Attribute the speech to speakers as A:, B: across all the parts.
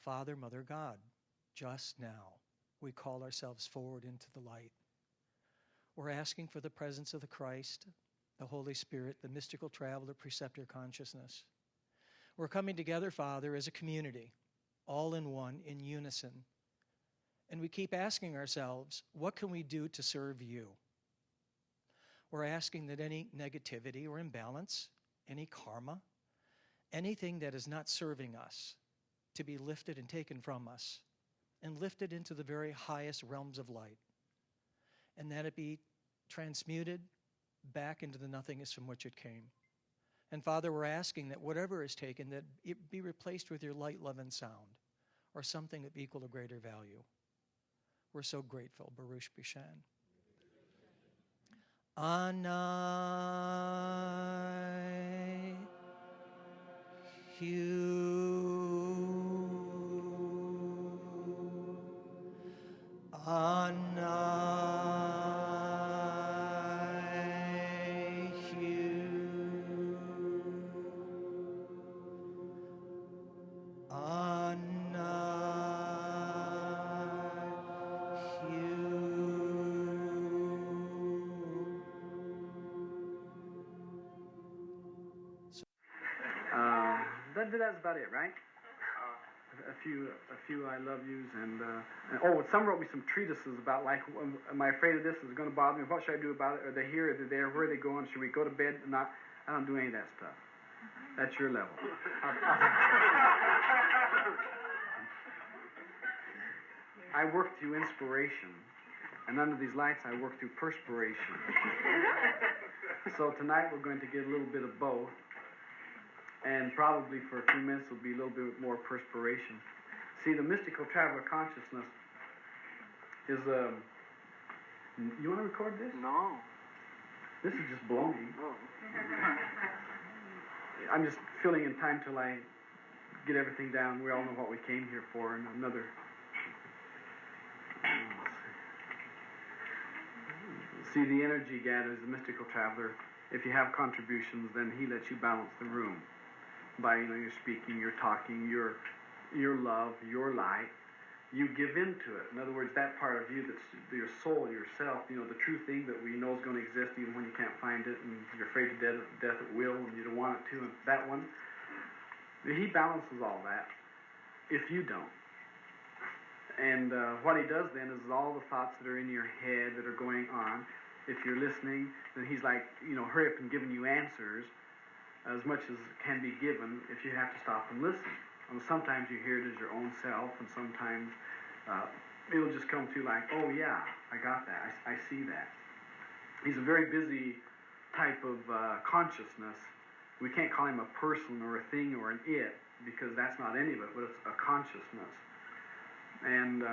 A: Father, Mother, God, just now we call ourselves forward into the light. We're asking for the presence of the Christ, the Holy Spirit, the mystical traveler, preceptor consciousness. We're coming together, Father, as a community, all in one, in unison. And we keep asking ourselves, what can we do to serve you? We're asking that any negativity or imbalance, any karma, anything that is not serving us, to be lifted and taken from us and lifted into the very highest realms of light, and that it be transmuted back into the nothingness from which it came. And Father, we're asking that whatever is taken, that it be replaced with your light, love, and sound, or something of equal or greater value. We're so grateful. Baruch Bishan. Anai Hu Anai Hu Anai Hu.
B: That's about it, right? A few I love yous, and some wrote me some treatises about, like, am I afraid of this? Is it going to bother me? What should I do about it? Are they here? Are they there? Where are they going? Should we go to bed? I don't do any of that stuff. That's your level. I work through inspiration, and under these lights I work through perspiration. So tonight we're going to get a little bit of both. And probably for a few minutes will be a little bit more perspiration. See, the mystical traveler consciousness is you want to record this?
C: No.
B: This is just baloney.
C: No.
B: I'm just filling in time till I get everything down. We all know what we came here for, and another. See, the energy gathers, the mystical traveler. If you have contributions, then he lets you balance the room. By, your speaking, your talking, your love, your light, you give into it. In other words, that part of you that's your soul, yourself, the true thing that we know is going to exist even when you can't find it, and you're afraid to death at will, and you don't want it to, and that one, he balances all that if you don't. And what he does then is all the thoughts that are in your head that are going on, if you're listening, then he's like, hurry up and giving you answers, as much as can be given if you have to stop and listen. And sometimes you hear it as your own self, and sometimes it'll just come through like, oh yeah, I got that, I see that. He's a very busy type of consciousness. We can't call him a person or a thing or an it, because that's not any of it, but it's a consciousness. And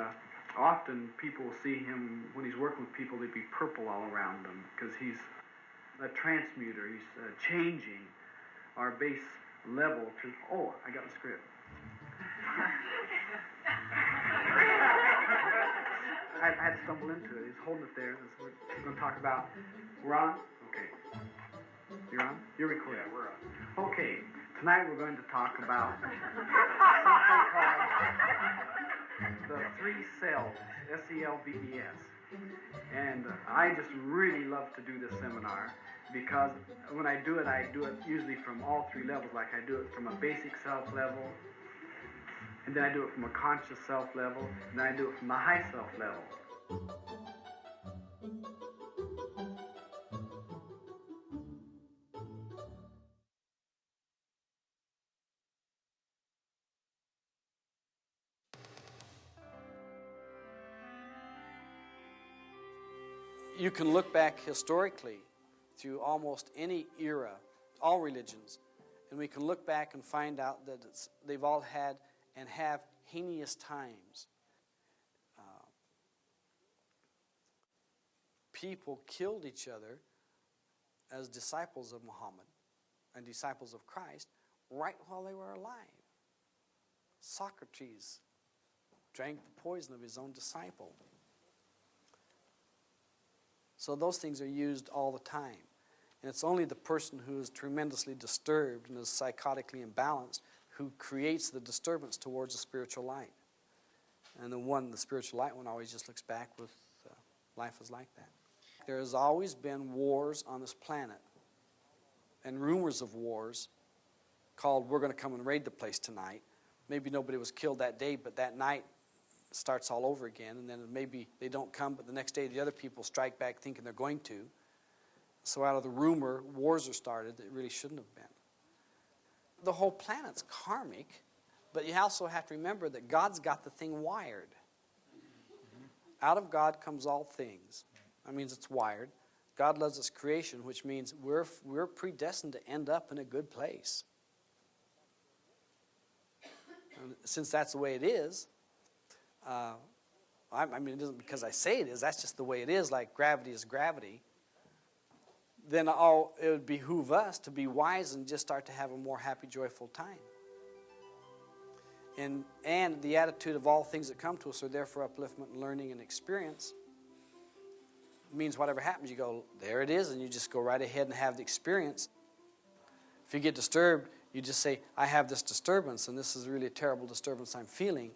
B: often people will see him, when he's working with people, they'd be purple all around him, because he's a transmuter, he's changing our base level to, oh, I got the script. I had to stumble into it. He's holding it there. We're going to talk about, we're on? Okay. You're on? You're recording.
C: Yeah, we're on.
B: Okay. Tonight we're going to talk about something called the three cells, S-E-L-V-E-S. And I just really love to do this seminar, because when I do it usually from all three levels. Like, I do it from a basic self level, and then I do it from a conscious self level, and then I do it from the high self level.
D: You can look back historically through almost any era, all religions, and we can look back and find out that they've all had and have heinous times. People killed each other as disciples of Muhammad and disciples of Christ right while they were alive. Socrates drank the poison of his own disciple. So those things are used all the time. And it's only the person who is tremendously disturbed and is psychotically imbalanced who creates the disturbance towards the spiritual light. And the spiritual light one always just looks back with life is like that. There has always been wars on this planet and rumors of wars called we're going to come and raid the place tonight. Maybe nobody was killed that day, but that night starts all over again, and then maybe they don't come, but the next day the other people strike back thinking they're going to. So out of the rumor, wars are started that really shouldn't have been. The whole planet's karmic, but you also have to remember that God's got the thing wired. Out of God comes all things. That means it's wired. God loves His creation, which means we're predestined to end up in a good place. And since that's the way it is, I mean, it isn't because I say it is. That's just the way it is, like gravity is gravity. Then it would behoove us to be wise and just start to have a more happy, joyful time. And the attitude of all things that come to us are there for upliftment, learning, and experience. It means whatever happens, you go, there it is, and you just go right ahead and have the experience. If you get disturbed, you just say, I have this disturbance, and this is really a terrible disturbance I'm feeling.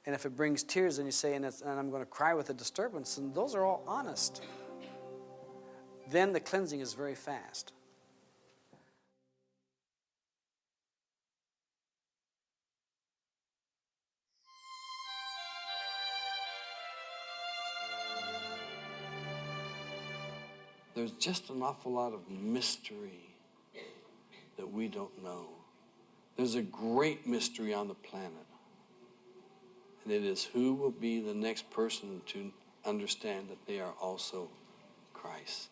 D: And if it brings tears, then you say, and I'm going to cry with the disturbance, and those are all honest. Then the cleansing is very fast.
C: There's just an awful lot of mystery that we don't know. There's a great mystery on the planet. And it is who will be the next person to understand that they are also Christ.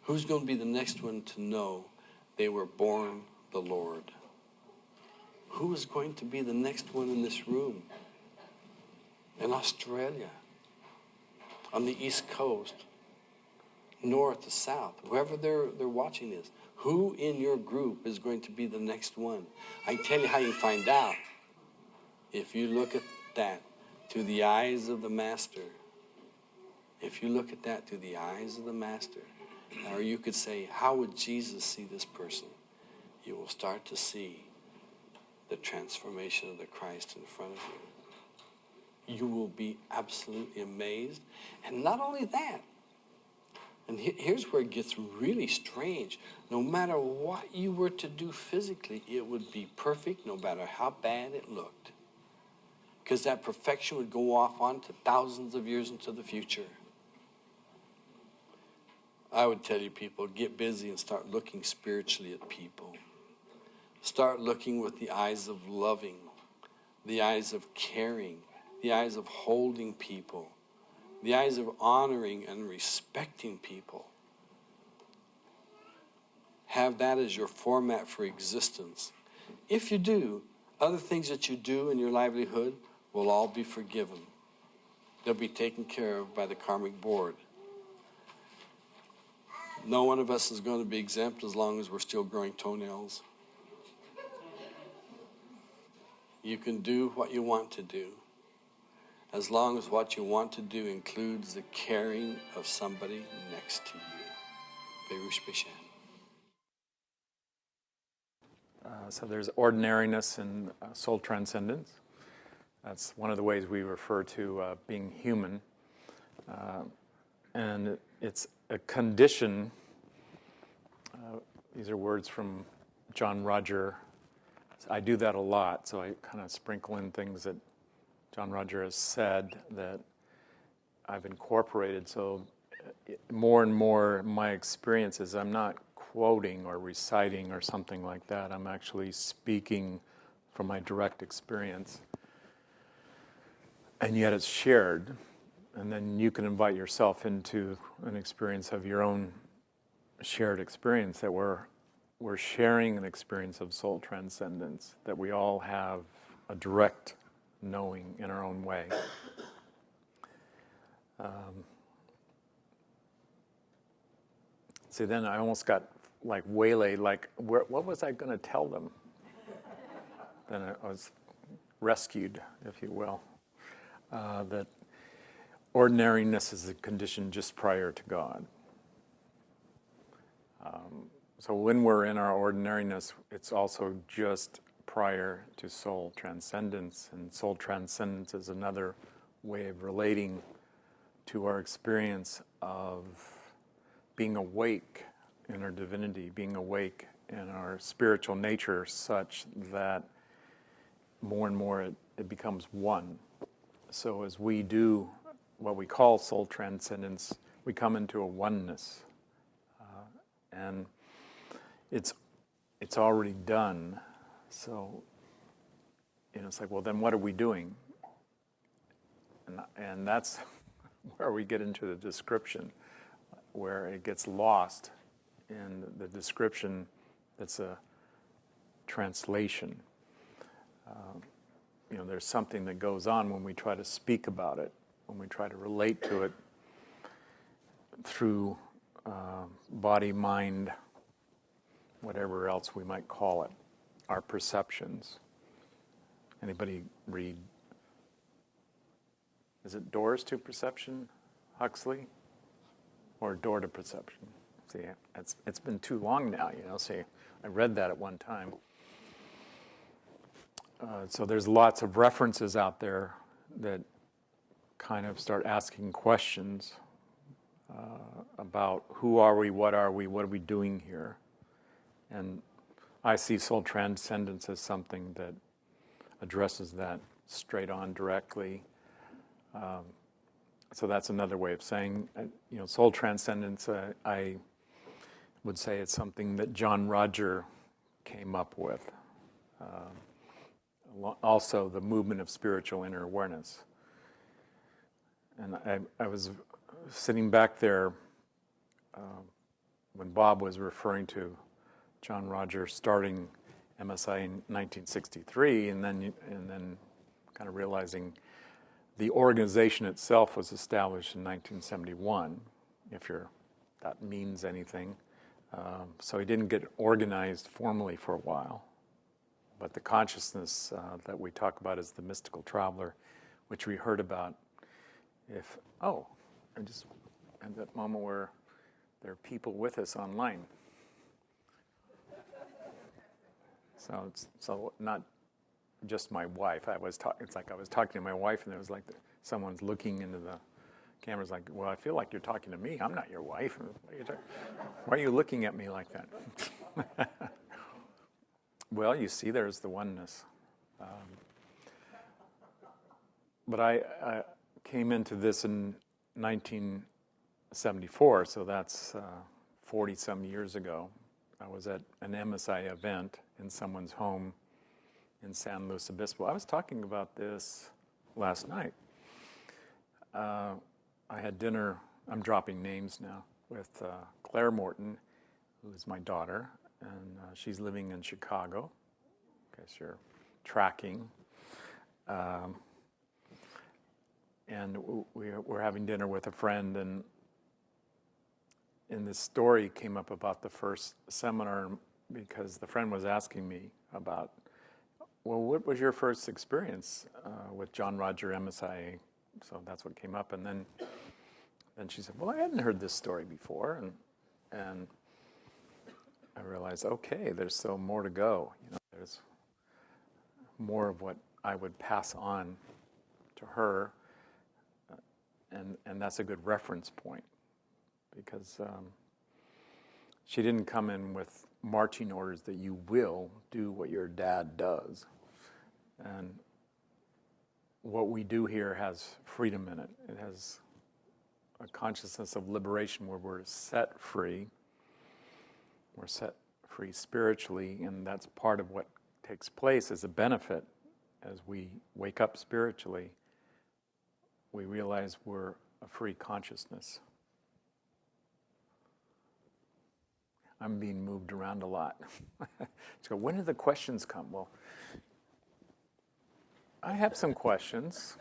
C: Who's going to be the next one to know they were born the Lord? Who is going to be the next one in this room? In Australia, on the East Coast, north to south, wherever they're watching this, who in your group is going to be the next one? I can tell you how you find out. If you look at that through the eyes of the Master, if you look at that through the eyes of the Master, or you could say, how would Jesus see this person? You will start to see the transformation of the Christ in front of you. You will be absolutely amazed. And not only that, and here's where it gets really strange. No matter what you were to do physically, it would be perfect no matter how bad it looked. Because that perfection would go off on to thousands of years into the future. I would tell you people, get busy and start looking spiritually at people. Start looking with the eyes of loving, the eyes of caring, the eyes of holding people, the eyes of honoring and respecting people. Have that as your format for existence. If you do, other things that you do in your livelihood will all be forgiven. They'll be taken care of by the karmic board. No one of us is going to be exempt as long as we're still growing toenails. You can do what you want to do, as long as what you want to do includes the caring of somebody next to you. Berush Bishan.
E: So there's ordinariness and soul transcendence. That's one of the ways we refer to being human. And it's a condition. These are words from John Roger. I do that a lot, so I kind of sprinkle in things that John Roger has said that I've incorporated. So more and more my experience is I'm not quoting or reciting or something like that. I'm actually speaking from my direct experience. And yet it's shared. And then you can invite yourself into an experience of your own shared experience, that we're sharing an experience of soul transcendence, that we all have a direct knowing in our own way. See, then I almost got like waylaid, like, what was I going to tell them? Then I was rescued, if you will. That ordinariness is a condition just prior to God. So when we're in our ordinariness, it's also just prior to soul transcendence, and soul transcendence is another way of relating to our experience of being awake in our divinity, being awake in our spiritual nature, such that more and more it becomes one. So as we do what we call soul transcendence, we come into a oneness, and it's already done. So it's like, well, then what are we doing? And that's where we get into the description, where it gets lost in the description that's a translation. There's something that goes on when we try to speak about it, when we try to relate to it through body, mind, whatever else we might call it, our perceptions. Anybody read, is it Doors to Perception, Huxley? Or Door to Perception? See, it's been too long now, see, I read that at one time. So there's lots of references out there that kind of start asking questions about who are we, what are we doing here? And I see soul transcendence as something that addresses that straight on, directly. So that's another way of saying, soul transcendence, I would say it's something that John Roger came up with. Also the movement of spiritual inner awareness. And I was sitting back there when Bob was referring to John Roger starting MSIA in 1963, and then kind of realizing the organization itself was established in 1971, if that means anything. So he didn't get organized formally for a while. But the consciousness that we talk about is the mystical traveler, which we heard about. And just at that moment where there are people with us online. So not just my wife. It's like I was talking to my wife, and it was like someone's looking into the camera's like, well, I feel like you're talking to me. I'm not your wife. Why are you looking at me like that? Well, you see, there's the oneness. But I came into this in 1974, so that's 40-some years ago. I was at an MSIA event in someone's home in San Luis Obispo. I was talking about this last night. I had dinner, I'm dropping names now, with Claire Morton, who's my daughter, and she's living in Chicago, in case you're tracking. And we're having dinner with a friend, and this story came up about the first seminar because the friend was asking me about, well, what was your first experience with John Roger MSIA? So that's what came up, and then she said, well, I hadn't heard this story before, and I realized, okay, there's still more to go. There's more of what I would pass on to her, and that's a good reference point, because she didn't come in with marching orders that you will do what your dad does. And what we do here has freedom in it. It has a consciousness of liberation where we're set free. We're set free spiritually, and that's part of what takes place as a benefit. As we wake up spiritually, we realize we're a free consciousness. I'm being moved around a lot. So when do the questions come? Well, I have some questions.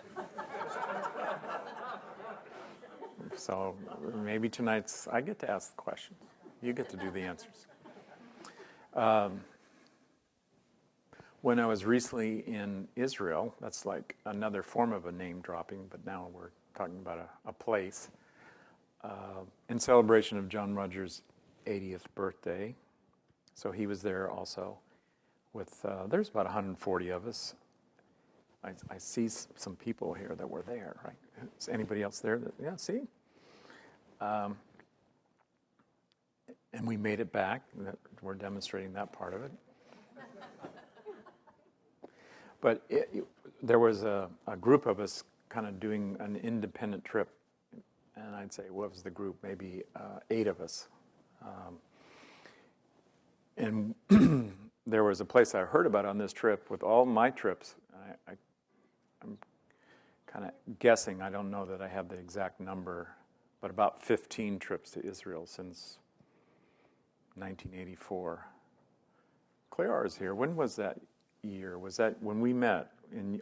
E: So maybe tonight's, I get to ask the questions. You get to do the answers. When I was recently in Israel, that's like another form of a name dropping, but now we're talking about a place, in celebration of John Roger's 80th birthday. So he was there also with, there's about 140 of us. I see some people here that were there, right? Is anybody else there? Yeah, see? And we made it back. We're demonstrating that part of it. But there was a group of us kind of doing an independent trip. And I'd say, what was the group? Maybe 8 of us. And there was a place I heard about on this trip with all my trips. I'm kind of guessing, I don't know that I have the exact number, but about 15 trips to Israel since 1984. Clear is here. When was that year? Was that when we met?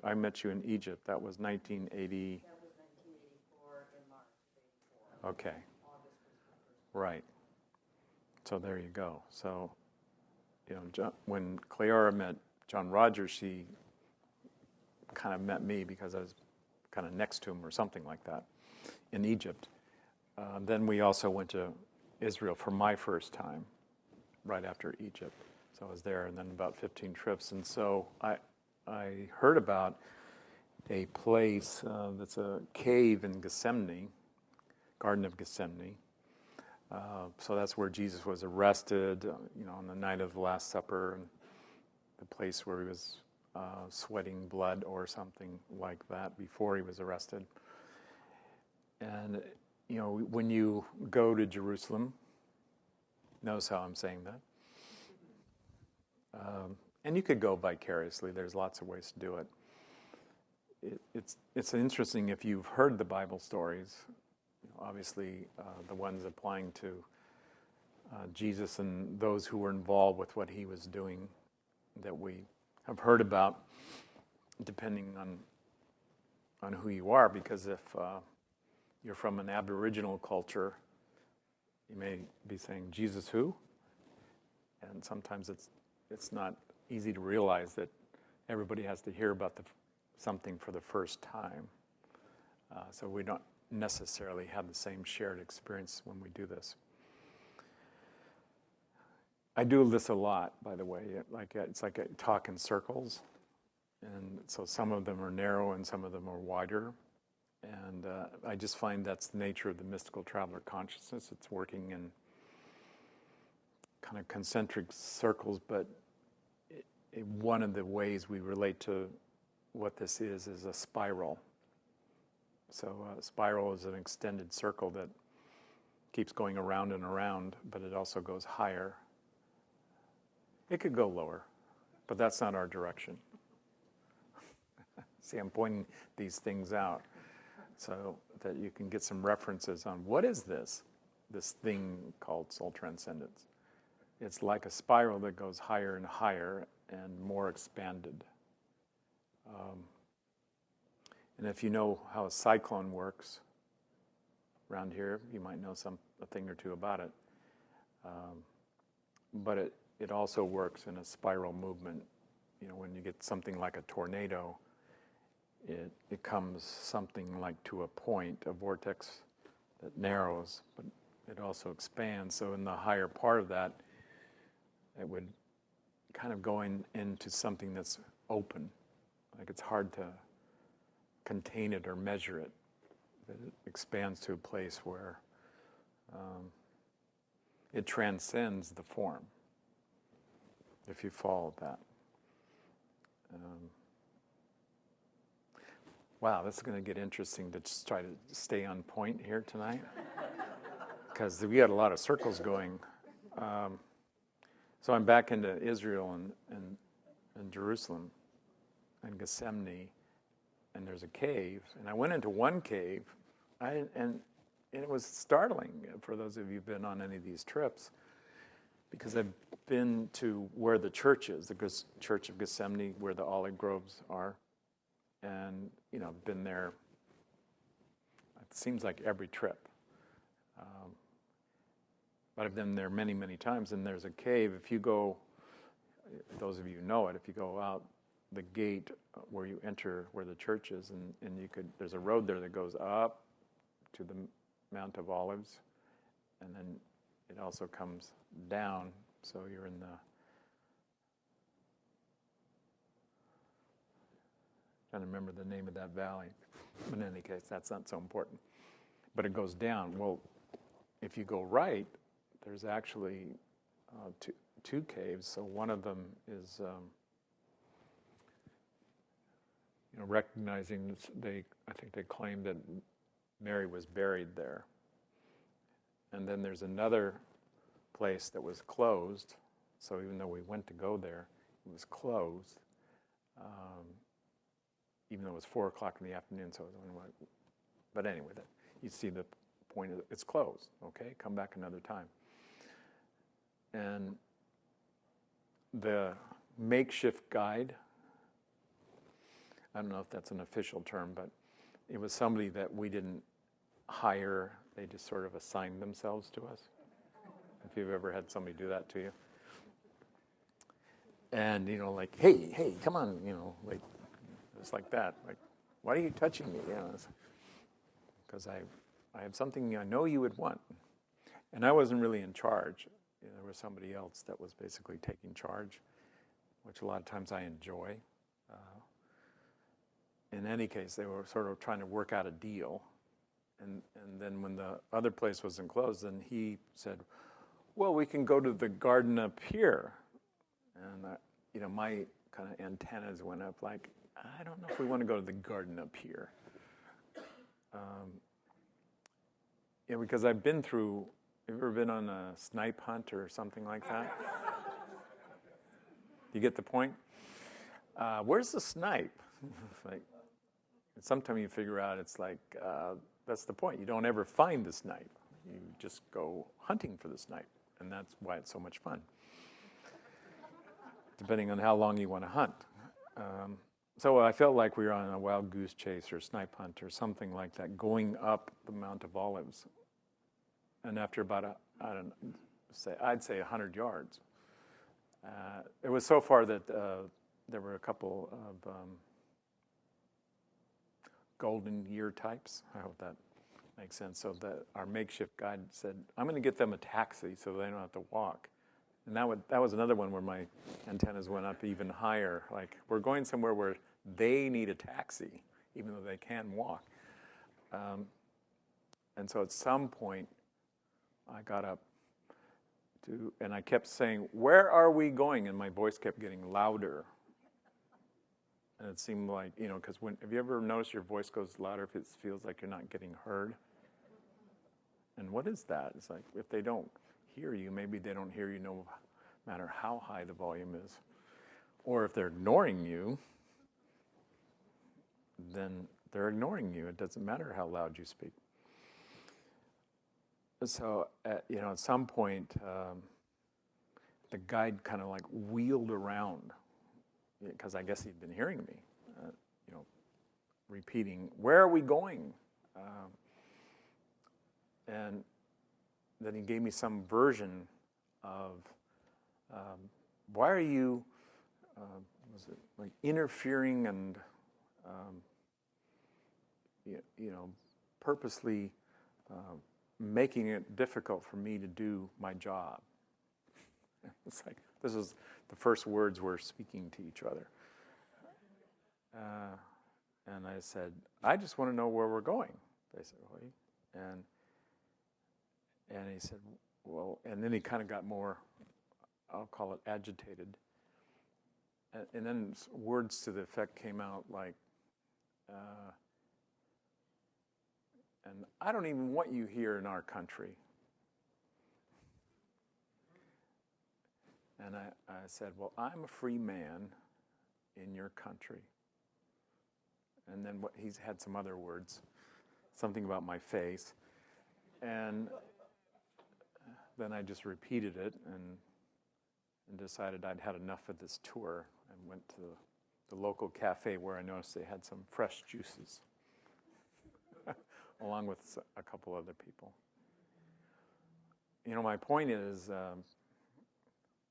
E: I met you in Egypt. That was 1980.
F: That was 1984 in March.
E: Okay.
F: August was the first.
E: Right. So there you go. So, when Cleora met John Rogers, she kind of met me because I was kind of next to him or something like that in Egypt. Then we also went to Israel for my first time right after Egypt. So I was there, and then about 15 trips. And so I heard about a place that's a cave in Gethsemane, Garden of Gethsemane. So that's where Jesus was arrested, on the night of the Last Supper, and the place where he was sweating blood or something like that before he was arrested. And, when you go to Jerusalem, notice how I'm saying that. And you could go vicariously. There's lots of ways to do it. It's interesting if you've heard the Bible stories, obviously the ones applying to Jesus and those who were involved with what he was doing that we have heard about, depending on who you are, because if you're from an Aboriginal culture, you may be saying, Jesus who? And sometimes it's not easy to realize that everybody has to hear about something for the first time. So we don't necessarily have the same shared experience when we do this. I do this a lot, by the way. It's like I talk in circles. And so some of them are narrow and some of them are wider. And I just find that's the nature of the mystical traveler consciousness. It's working in kind of concentric circles, but one of the ways we relate to what this is a spiral. So a spiral is an extended circle that keeps going around and around, but it also goes higher. It could go lower, but that's not our direction. See, I'm pointing these things out so that you can get some references on what is this thing called soul transcendence. It's like a spiral that goes higher and higher and more expanded. And if you know how a cyclone works around here, you might know a thing or two about it. But it also works in a spiral movement. When you get something like a tornado, it comes something like to a point, a vortex that narrows, but it also expands. So in the higher part of that, it would kind of go into something that's open. Like it's hard to contain it or measure it. But it expands to a place where it transcends the form, if you follow that. Wow, this is going to get interesting to just try to stay on point here tonight, because we had a lot of circles going. So I'm back into Israel and Jerusalem and Gethsemane, and there's a cave. And I went into one cave, and it was startling for those of you who've been on any of these trips, because I've been to where the church is, the Church of Gethsemane, where the olive groves are. And, I've been there, it seems like every trip. But I've been there many, many times. And there's a cave. If you go, those of you who know it, if you go out the gate where you enter where the church is, and there's a road there that goes up to the Mount of Olives. And then it also comes down. So you're in the trying to remember the name of that valley. But in any case, that's not so important. But it goes down. Well, if you go right, there's actually two caves. So one of them is, recognizing I think they claim that Mary was buried there. And then there's another place that was closed. So even though we went to go there, it was closed. Even though it was 4 o'clock in the afternoon, so it was only, but anyway, you see the point of it's closed. Okay, come back another time. And the makeshift guide, I don't know if that's an official term, but it was somebody that we didn't hire. They just sort of assigned themselves to us. If you've ever had somebody do that to you. And, like, hey, come on, like, just like that. Like, why are you touching me? Because I have something I know you would want. And I wasn't really in charge. There was somebody else that was basically taking charge, which a lot of times I enjoy. In any case, they were sort of trying to work out a deal. And then when the other place wasn't closed, then he said, well, we can go to the garden up here. And, my kind of antennas went up like, I don't know if we want to go to the garden up here. Because I've been through, have you ever been on a snipe hunt or something like that? You get the point? Where's the snipe? Like, sometimes you figure out it's like, that's the point. You don't ever find the snipe. You just go hunting for the snipe. And that's why it's so much fun. Depending on how long you want to hunt. So I felt like we were on a wild goose chase or snipe hunt or something like that, going up the Mount of Olives. And after about, I'd say 100 yards, it was so far that there were a couple of golden year types. I hope that makes sense. So that our makeshift guide said, I'm going to get them a taxi so they don't have to walk. And that was another one where my antennas went up even higher. Like, we're going somewhere where they need a taxi, even though they can walk. And so at some point, I got up and I kept saying, where are we going? And my voice kept getting louder. And it seemed like, because have you ever noticed your voice goes louder if it feels like you're not getting heard? And what is that? It's like, if they don't hear you, maybe they don't hear you no matter how high the volume is. Or if they're ignoring you, then they're ignoring you. It doesn't matter how loud you speak. So, at some point, the guide kind of like wheeled around, because I guess he'd been hearing me, repeating, where are we going? And then he gave me some version of, why are you, interfering and, purposely making it difficult for me to do my job. It's like, this is the first words we're speaking to each other. And I said, I just want to know where we're going, basically. And he said, well, and then he kind of got more, I'll call it agitated. And then words to the effect came out like, and I don't even want you here in our country. And I said, well, I'm a free man in your country. And then he's had some other words, something about my face. And then I just repeated it and decided I'd had enough of this tour and went to the local cafe where I noticed they had some fresh juices, along with a couple other people. My point is,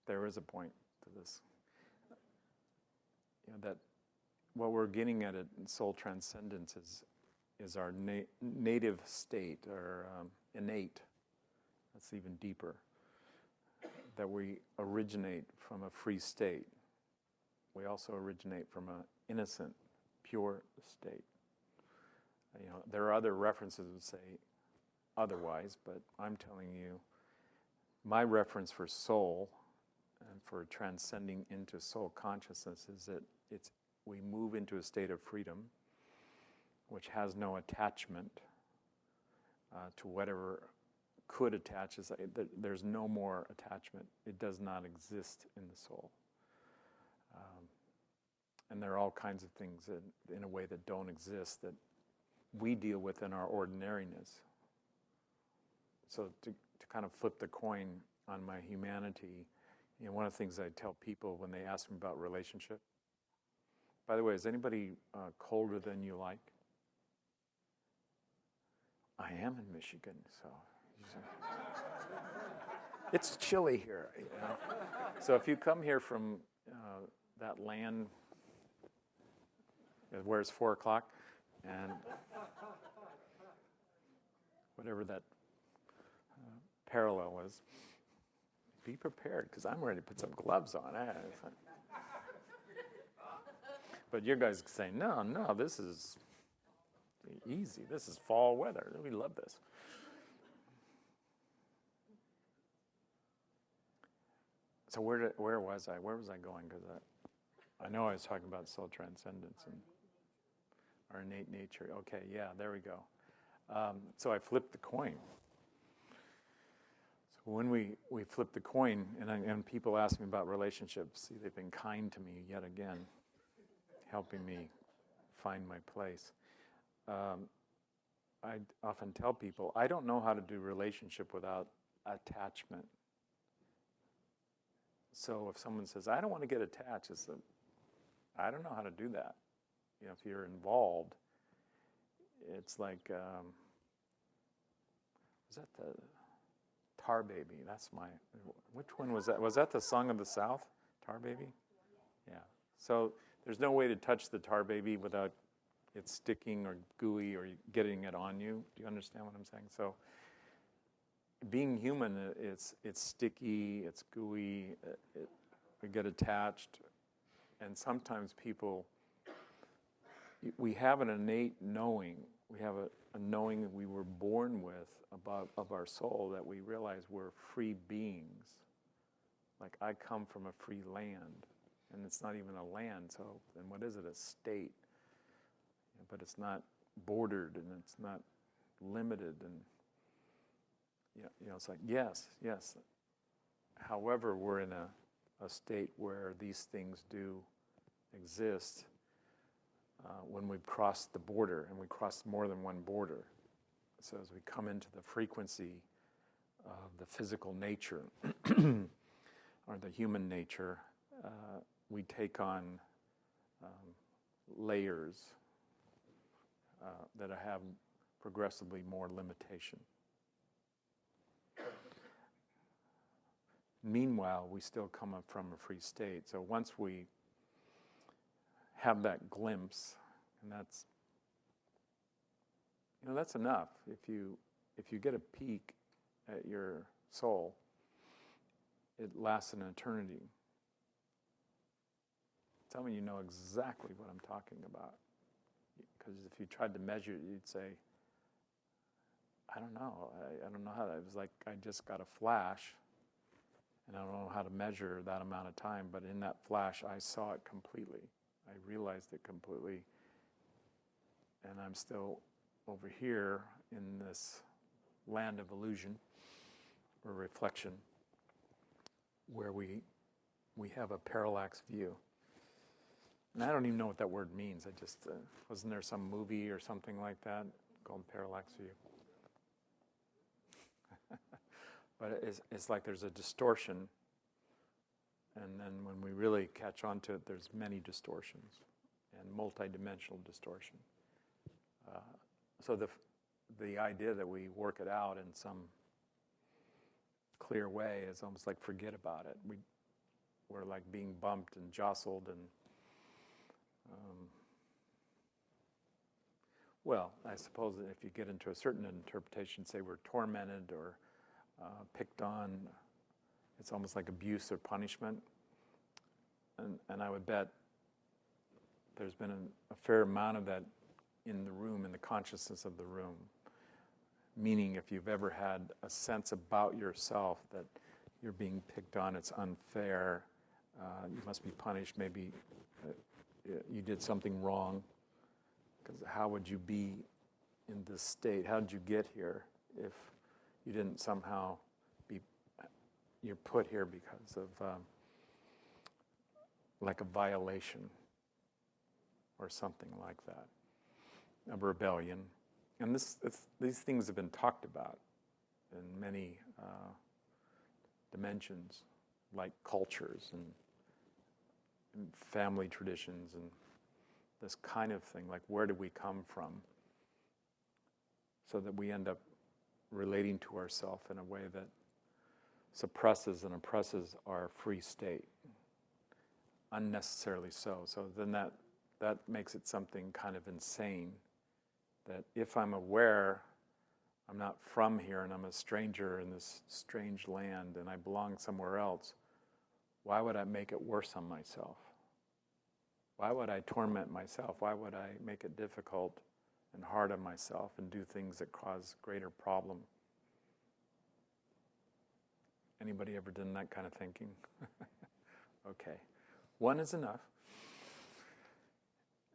E: there is a point to this. That what we're getting at in soul transcendence is our native state, or innate. That's even deeper. That we originate from a free state. We also originate from an innocent, pure state. There are other references that say otherwise, but I'm telling you, my reference for soul and for transcending into soul consciousness is that we move into a state of freedom, which has no attachment to whatever could attach. There's no more attachment. It does not exist in the soul. And there are all kinds of things in a way that don't exist that we deal with in our ordinariness. So to kind of flip the coin on my humanity, one of the things I tell people when they ask me about relationship, by the way, is anybody colder than you like? I am in Michigan, so it's chilly here. So if you come here from that land where it's 4 o'clock and whatever that parallel is, be prepared because I'm ready to put some gloves on. But you guys say, no, this is easy. This is fall weather. We love this. So where was I? Where was I going? Because I know I was talking about soul transcendence and our innate nature. Okay, yeah, there we go. So I flipped the coin. So when we flip the coin, and people ask me about relationships, see, they've been kind to me yet again, helping me find my place. I often tell people, I don't know how to do relationship without attachment. So if someone says, I don't want to get attached, I don't know how to do that. If you're involved, it's like, was that the Tar Baby? Which one was that? Was that the Song of the South, Tar Baby? Yeah. So there's no way to touch the Tar Baby without it sticking or gooey or getting it on you. Do you understand what I'm saying? So being human, it's sticky, it's gooey, we get attached, and sometimes we have an innate knowing. We have a knowing that we were born with of our soul, that we realize we're free beings. Like, I come from a free land, and it's not even a land, so then what is it? A state. But it's not bordered, and it's not limited, and it's like, yes. However, we're in a state where these things do exist when we cross the border, and we cross more than one border. So as we come into the frequency of the physical nature or the human nature, we take on layers that have progressively more limitation. Meanwhile, we still come up from a free state. So once we have that glimpse, and that's enough. If you get a peek at your soul, it lasts an eternity. Tell me you know exactly what I'm talking about. Because if you tried to measure it, you'd say, I don't know. I don't know how. It was like I just got a flash, and I don't know how to measure that amount of time. But in that flash, I saw it completely. I realized it completely. And I'm still over here in this land of illusion or reflection where we have a parallax view. And I don't even know what that word means. I just, wasn't there some movie or something like that called Parallax View? But it's like there's a distortion, and then when we really catch on to it, there's many distortions and multidimensional distortion. So the idea that we work it out in some clear way is almost like forget about it. We're like being bumped and jostled and well, I suppose that if you get into a certain interpretation, say we're tormented or picked on, it's almost like abuse or punishment. And I would bet there's been a fair amount of that in the room, in the consciousness of the room. Meaning, if you've ever had a sense about yourself that you're being picked on, it's unfair, you must be punished, maybe you did something wrong, because how would you be in this state? How did you get here if you didn't somehow you're put here because of like a violation or something like that, a rebellion. And these things have been talked about in many dimensions, like cultures and family traditions and this kind of thing, like where do we come from, so that we end up relating to ourselves in a way that suppresses and oppresses our free state, unnecessarily so. So then that makes it something kind of insane, that if I'm aware I'm not from here and I'm a stranger in this strange land and I belong somewhere else, why would I make it worse on myself? Why would I torment myself? Why would I make it difficult and hard on myself and do things that cause greater problem? Anybody ever done that kind of thinking? Okay. One is enough.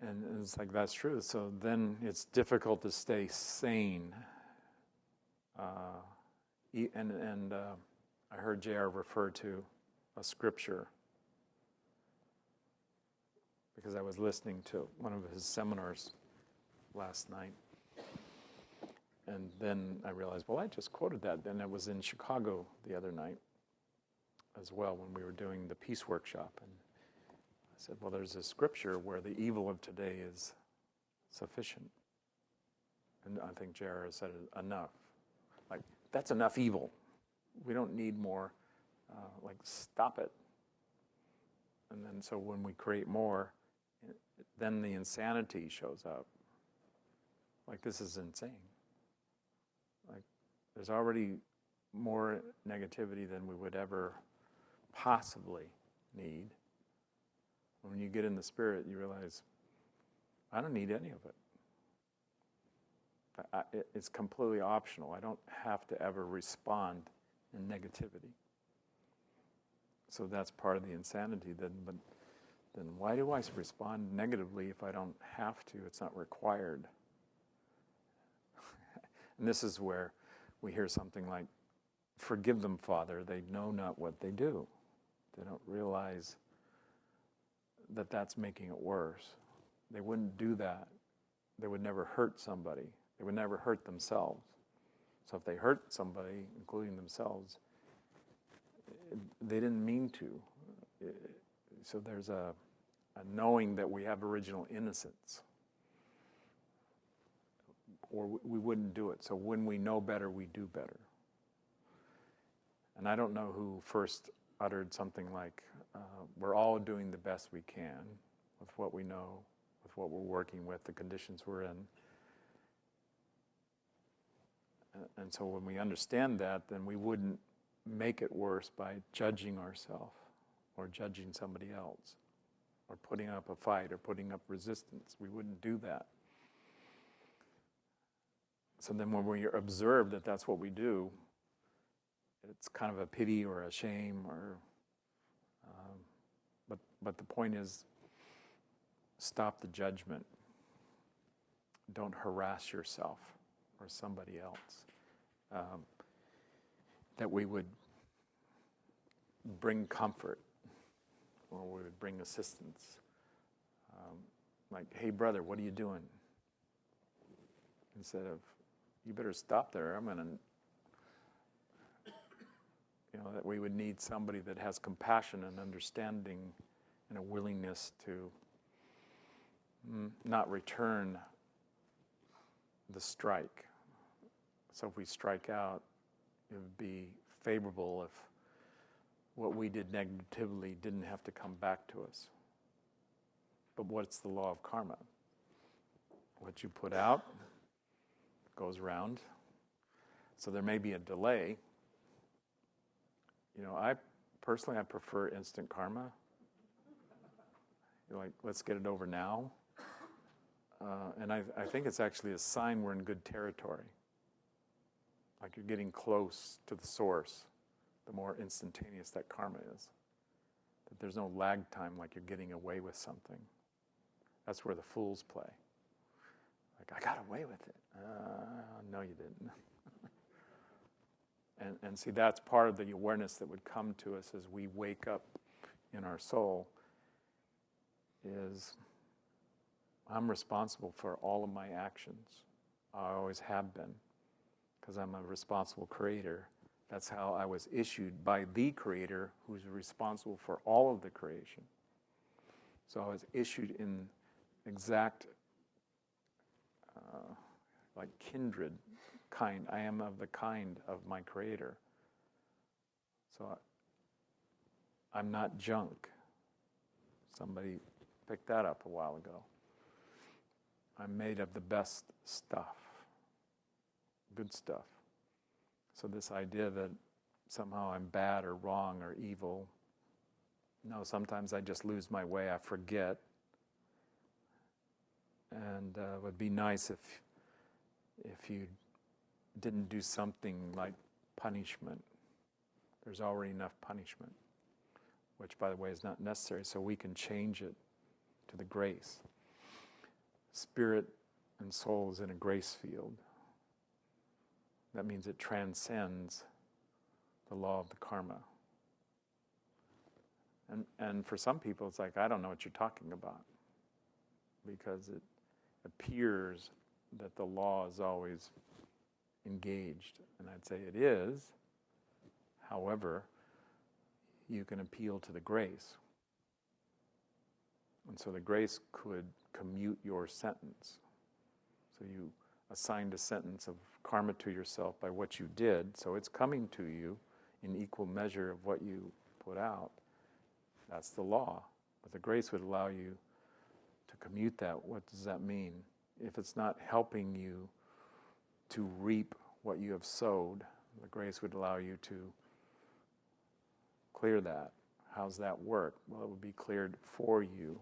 E: And it's like, that's true. So then it's difficult to stay sane. I heard J.R. refer to a scripture because I was listening to one of his seminars last night. And then I realized, well, I just quoted that. And it was in Chicago the other night as well when we were doing the peace workshop. And I said, well, there's a scripture where the evil of today is sufficient. And I think J.R. said it enough. Like, that's enough evil. We don't need more. Like, stop it. And then so when we create more, then the insanity shows up. Like, this is insane. Like, there's already more negativity than we would ever possibly need. When you get in the spirit, you realize, I don't need any of it. It's completely optional. I don't have to ever respond in negativity. So that's part of the insanity then. But then why do I respond negatively if I don't have to? It's not required. And this is where we hear something like, forgive them, Father, they know not what they do. They don't realize that that's making it worse. They wouldn't do that. They would never hurt somebody. They would never hurt themselves. So if they hurt somebody, including themselves, they didn't mean to. So there's a knowing that we have original innocence, or we wouldn't do it. So when we know better, we do better. And I don't know who first uttered something like, we're all doing the best we can with what we know, with what we're working with, the conditions we're in. And so when we understand that, then we wouldn't make it worse by judging ourselves or judging somebody else or putting up a fight or putting up resistance. We wouldn't do that. So then when we observe that that's what we do, it's kind of a pity or a shame, or but the point is, stop the judgment. Don't harass yourself or somebody else. That we would bring comfort, or we would bring assistance. Like, hey brother, what are you doing? Instead of, you better stop there, I'm gonna, that we would need somebody that has compassion and understanding and a willingness to not return the strike. So if we strike out, it would be favorable if what we did negatively didn't have to come back to us. But what's the law of karma? What you put out goes around. So there may be a delay. I personally prefer instant karma. You're like, let's get it over now. And I think it's actually a sign we're in good territory. Like you're getting close to the source, the more instantaneous that karma is. That there's no lag time, like you're getting away with something. That's where the fools play. Like, I got away with it. No, you didn't. and see, that's part of the awareness that would come to us as we wake up in our soul is I'm responsible for all of my actions. I always have been, because I'm a responsible creator. That's how I was issued by the creator who's responsible for all of the creation. So I was issued in exact, like kindred kind. I am of the kind of my creator. So I'm not junk. Somebody picked that up a while ago. I'm made of the best stuff, good stuff. So this idea that somehow I'm bad or wrong or evil, no, sometimes I just lose my way, I forget. And it would be nice if you didn't do something like punishment. There's already enough punishment, which, by the way, is not necessary, so we can change it to the grace. Spirit and soul is in a grace field. That means it transcends the law of the karma. And for some people, it's like, I don't know what you're talking about, because it appears that the law is always engaged. And I'd say it is. However, you can appeal to the grace. And so the grace could commute your sentence. So you assigned a sentence of karma to yourself by what you did, so it's coming to you in equal measure of what you put out. That's the law. But the grace would allow you to commute that. What does that mean? If it's not helping you to reap what you have sowed, the grace would allow you to clear that. How's that work? Well, it would be cleared for you,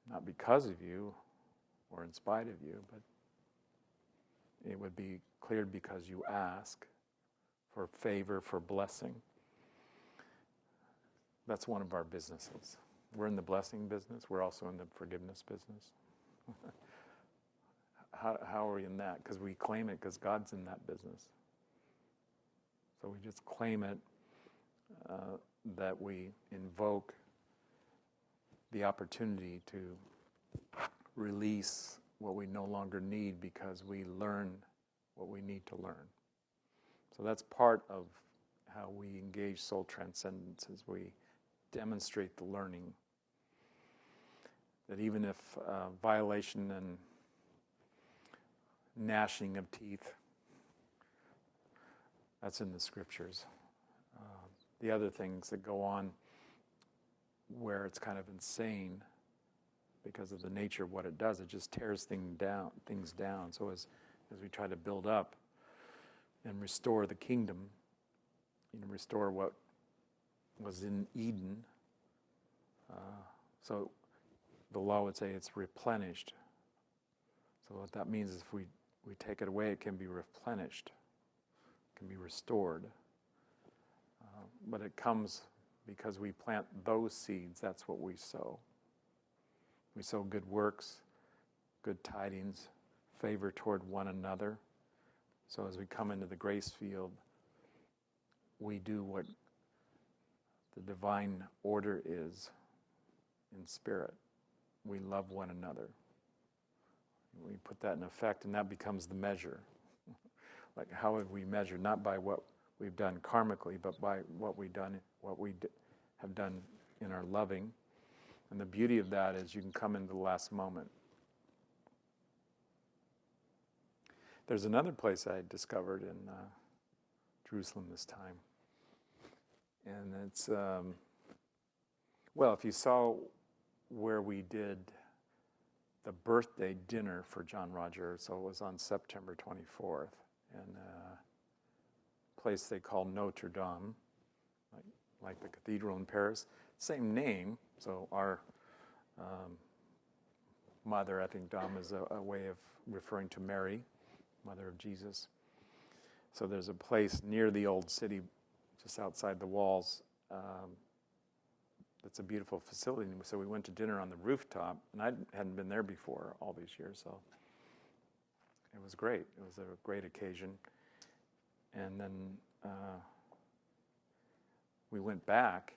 E: not because of you or in spite of you, but it would be cleared because you ask for favor, for blessing. That's one of our businesses. We're in the blessing business. We're also in the forgiveness business. How are we in that? Because we claim it because God's in that business. So we just claim it, that we invoke the opportunity to release what we no longer need because we learn what we need to learn. So that's part of how we engage soul transcendence, is we demonstrate the learning. That even if violation and gnashing of teeth, that's in the scriptures. The other things that go on where it's kind of insane because of the nature of what it does, it just tears things down. So as we try to build up and restore the kingdom, restore what was in Eden, so the law would say it's replenished. So what that means is if we take it away, it can be replenished, it can be restored. But it comes because we plant those seeds. That's what we sow. We sow good works, good tidings, favor toward one another. So as we come into the grace field, we do what the divine order is in spirit. We love one another. We put that in effect, and that becomes the measure. Like, how have we measured? Not by what we've done karmically, but by what have done in our loving. And the beauty of that is you can come into the last moment. There's another place I discovered in Jerusalem this time. And it's, if you saw where we did the birthday dinner for John Roger, so it was on September 24th, in a place they call Notre Dame, like the cathedral in Paris. Same name, so our Mother, I think Dom is a way of referring to Mary, mother of Jesus. So there's a place near the old city, just outside the walls, that's a beautiful facility. So we went to dinner on the rooftop, and I hadn't been there before all these years, so it was great. It was a great occasion. And then we went back,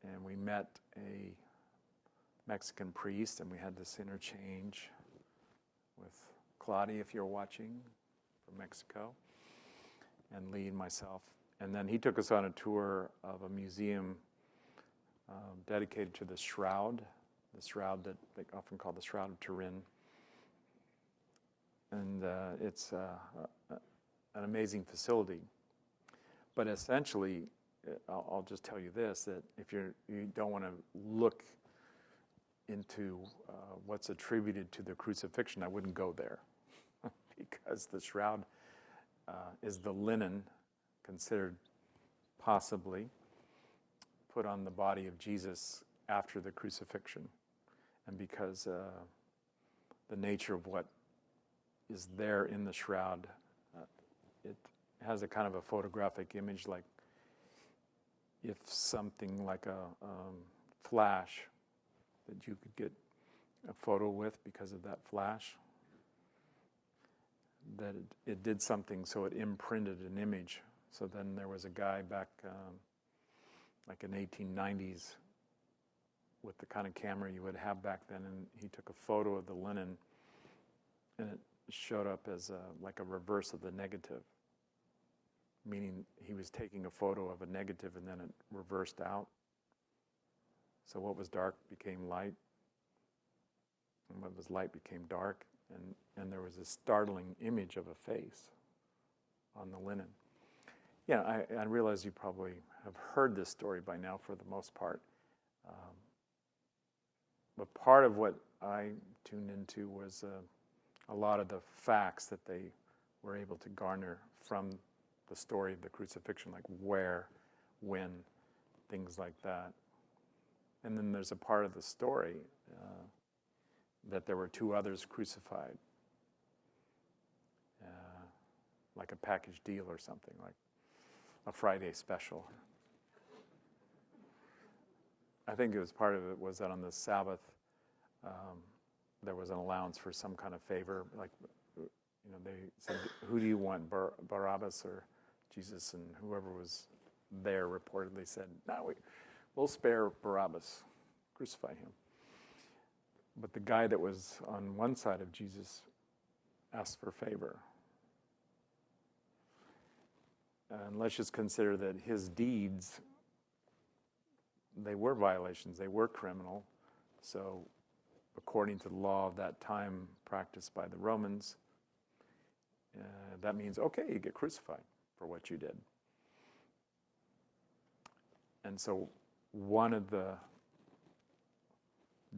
E: and we met a Mexican priest, and we had this interchange with Claudia, if you're watching, from Mexico, and Lee and myself. And then he took us on a tour of a museum dedicated to the shroud that they often call the Shroud of Turin. And it's an amazing facility. But essentially, I'll just tell you this, that if you don't want to look into what's attributed to the crucifixion, I wouldn't go there. Because the shroud is the linen considered possibly put on the body of Jesus after the crucifixion. And because the nature of what is there in the shroud, it has a kind of a photographic image, like if something like a flash that you could get a photo with because of that flash, that it did something, so it imprinted an image. So then there was a guy back like in 1890s with the kind of camera you would have back then, and he took a photo of the linen, and it showed up as like a reverse of the negative, meaning he was taking a photo of a negative and then it reversed out. So what was dark became light, and what was light became dark, and there was a startling image of a face on the linen. Yeah, I realize you probably have heard this story by now for the most part. But part of what I tuned into was a lot of the facts that they were able to garner from the story of the crucifixion, like where, when, things like that. And then there's a part of the story that there were two others crucified, like a package deal or something, like a Friday special. I think it was part of it was that on the Sabbath, there was an allowance for some kind of favor. Like, they said, who do you want, Barabbas or Jesus? And whoever was there reportedly said, no, we'll spare Barabbas, crucify him. But the guy that was on one side of Jesus asked for favor. And let's just consider that his deeds, they were violations, they were criminal. So according to the law of that time practiced by the Romans, that means, okay, you get crucified for what you did. And so one of the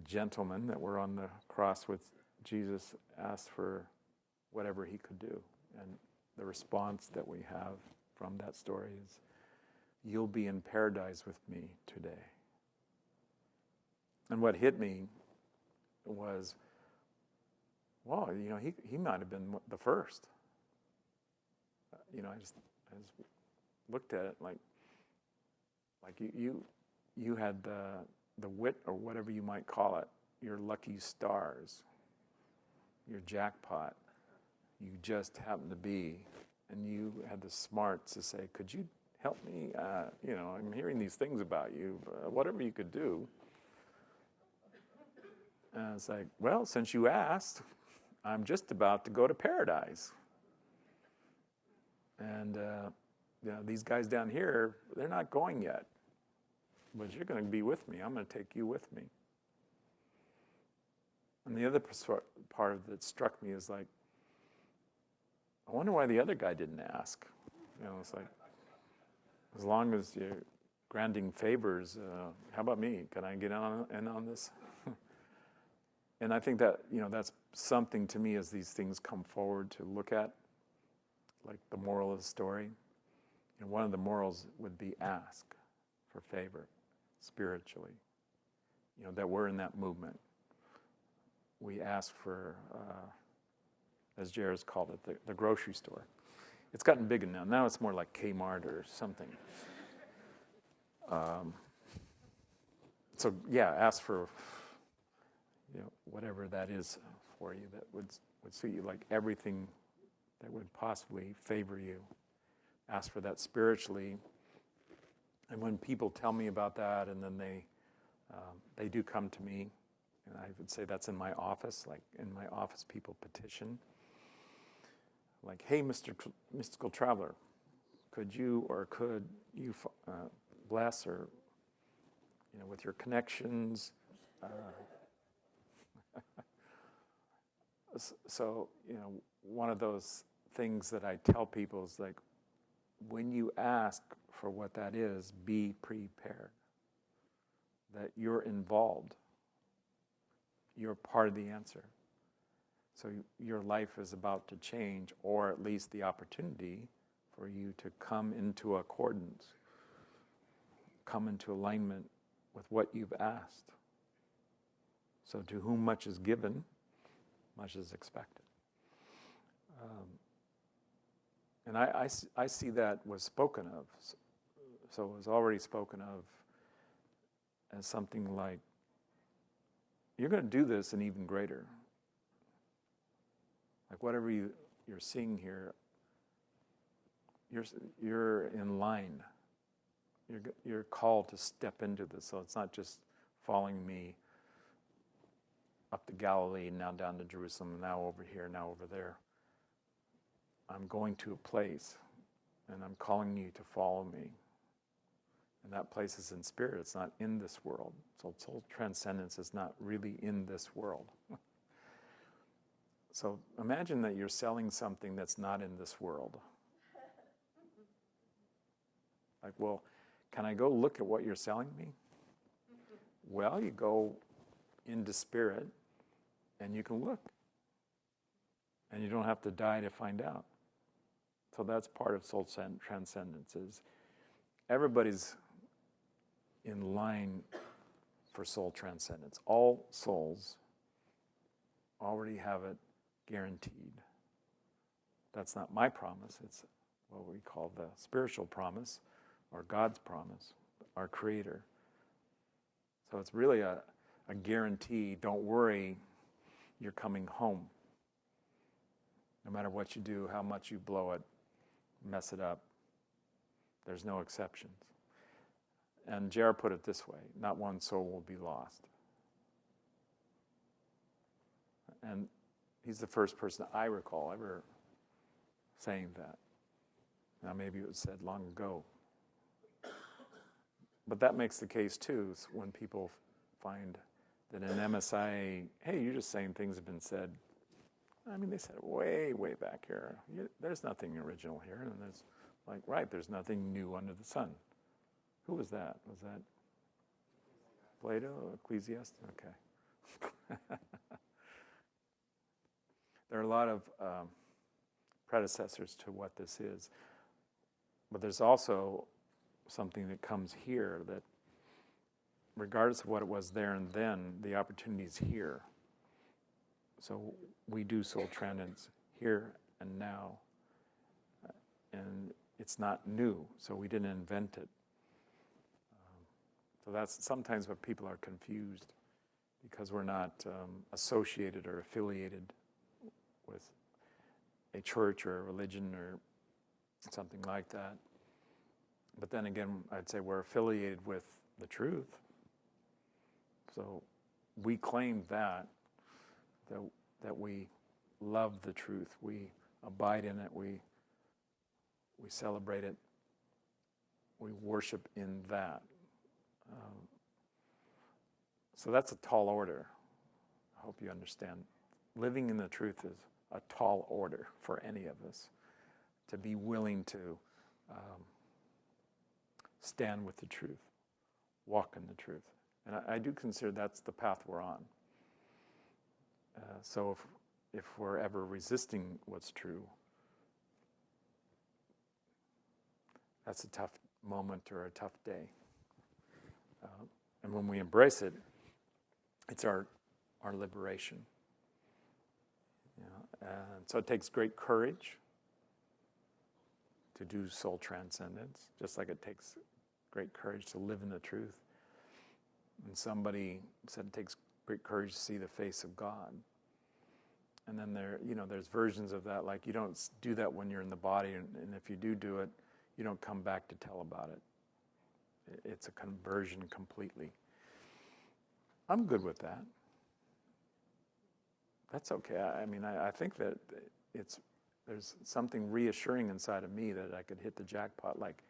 E: gentlemen that were on the cross with Jesus asked for whatever he could do. And the response that we have from that story is, you'll be in paradise with me today. And what hit me was, wow, he might have been the first. I just looked at it like you had the wit, or whatever you might call it, your lucky stars, your jackpot. You just happened to be, and you had the smarts to say, could you help me? I'm hearing these things about you, whatever you could do. And it's like, well, since you asked, I'm just about to go to paradise. And these guys down here, they're not going yet. But you're going to be with me. I'm going to take you with me. And the other part of it struck me is like, I wonder why the other guy didn't ask. It's like, as long as you're granting favors, how about me? Can I get in on this? And I think that, that's something to me as these things come forward to look at, like the moral of the story. And one of the morals would be ask for favor spiritually. That we're in that movement. we ask for, as Jairus called it, the grocery store. It's gotten bigger now. Now it's more like Kmart or something. So yeah, ask for, whatever that is for you that would suit you, like everything that would possibly favor you. Ask for that spiritually. And when people tell me about that, and then they do come to me, and I would say that's in my office, like in my office people petition. Like, hey, Mr. Mystical Traveler, could you bless or, with your connections? So, one of those things that I tell people is like, when you ask for what that is, be prepared. That you're involved. You're part of the answer. So your life is about to change, or at least the opportunity for you to come into accordance, come into alignment with what you've asked. So to whom much is given, much is expected. And I see that was spoken of. So it was already spoken of as something like, you're going to do this and even greater. Like whatever you're seeing here, you're in line. You're called to step into this. So it's not just following me up to Galilee, now down to Jerusalem, now over here, now over there. I'm going to a place, and I'm calling you to follow me. And that place is in spirit. It's not in this world. So soul transcendence is not really in this world. So imagine that you're selling something that's not in this world. Like, well, can I go look at what you're selling me? Well, you go into spirit, and you can look. And you don't have to die to find out. So that's part of soul transcendence, is everybody's in line for soul transcendence. All souls already have it guaranteed. That's not my promise. It's what we call the spiritual promise, or God's promise, our Creator. So it's really a guarantee. Don't worry, you're coming home. No matter what you do, how much you blow it, mess it up, there's no exceptions. And J.R. put it this way, not one soul will be lost. And he's the first person I recall ever saying that. Now maybe it was said long ago. But that makes the case too, when people find that in MSIA, hey, you're just saying things have been said. I mean, they said it way, way back here. There's nothing original here. And there's like, right, there's nothing new under the sun. Who was that? Was that Plato, Ecclesiastes? Okay. There are a lot of predecessors to what this is. But there's also something that comes here that, regardless of what it was there and then, the opportunity is here. So we do soul transcendence here and now. And it's not new, so we didn't invent it. So that's sometimes what people are confused, because we're not associated or affiliated with a church or a religion or something like that. But then again, I'd say we're affiliated with the truth. So we claim that we love the truth, we abide in it, we celebrate it, we worship in that. So that's a tall order. I hope you understand. Living in the truth is a tall order for any of us, to be willing to stand with the truth, walk in the truth. And I do consider that's the path we're on. So if we're ever resisting what's true, that's a tough moment or a tough day. And when we embrace it, it's our liberation. And so it takes great courage to do soul transcendence, just like it takes great courage to live in the truth. And somebody said it takes great courage to see the face of God. And then there's versions of that, like you don't do that when you're in the body, and if you do it, you don't come back to tell about it. It's a conversion completely. I'm good with that. That's okay. I think that there's something reassuring inside of me that I could hit the jackpot, like,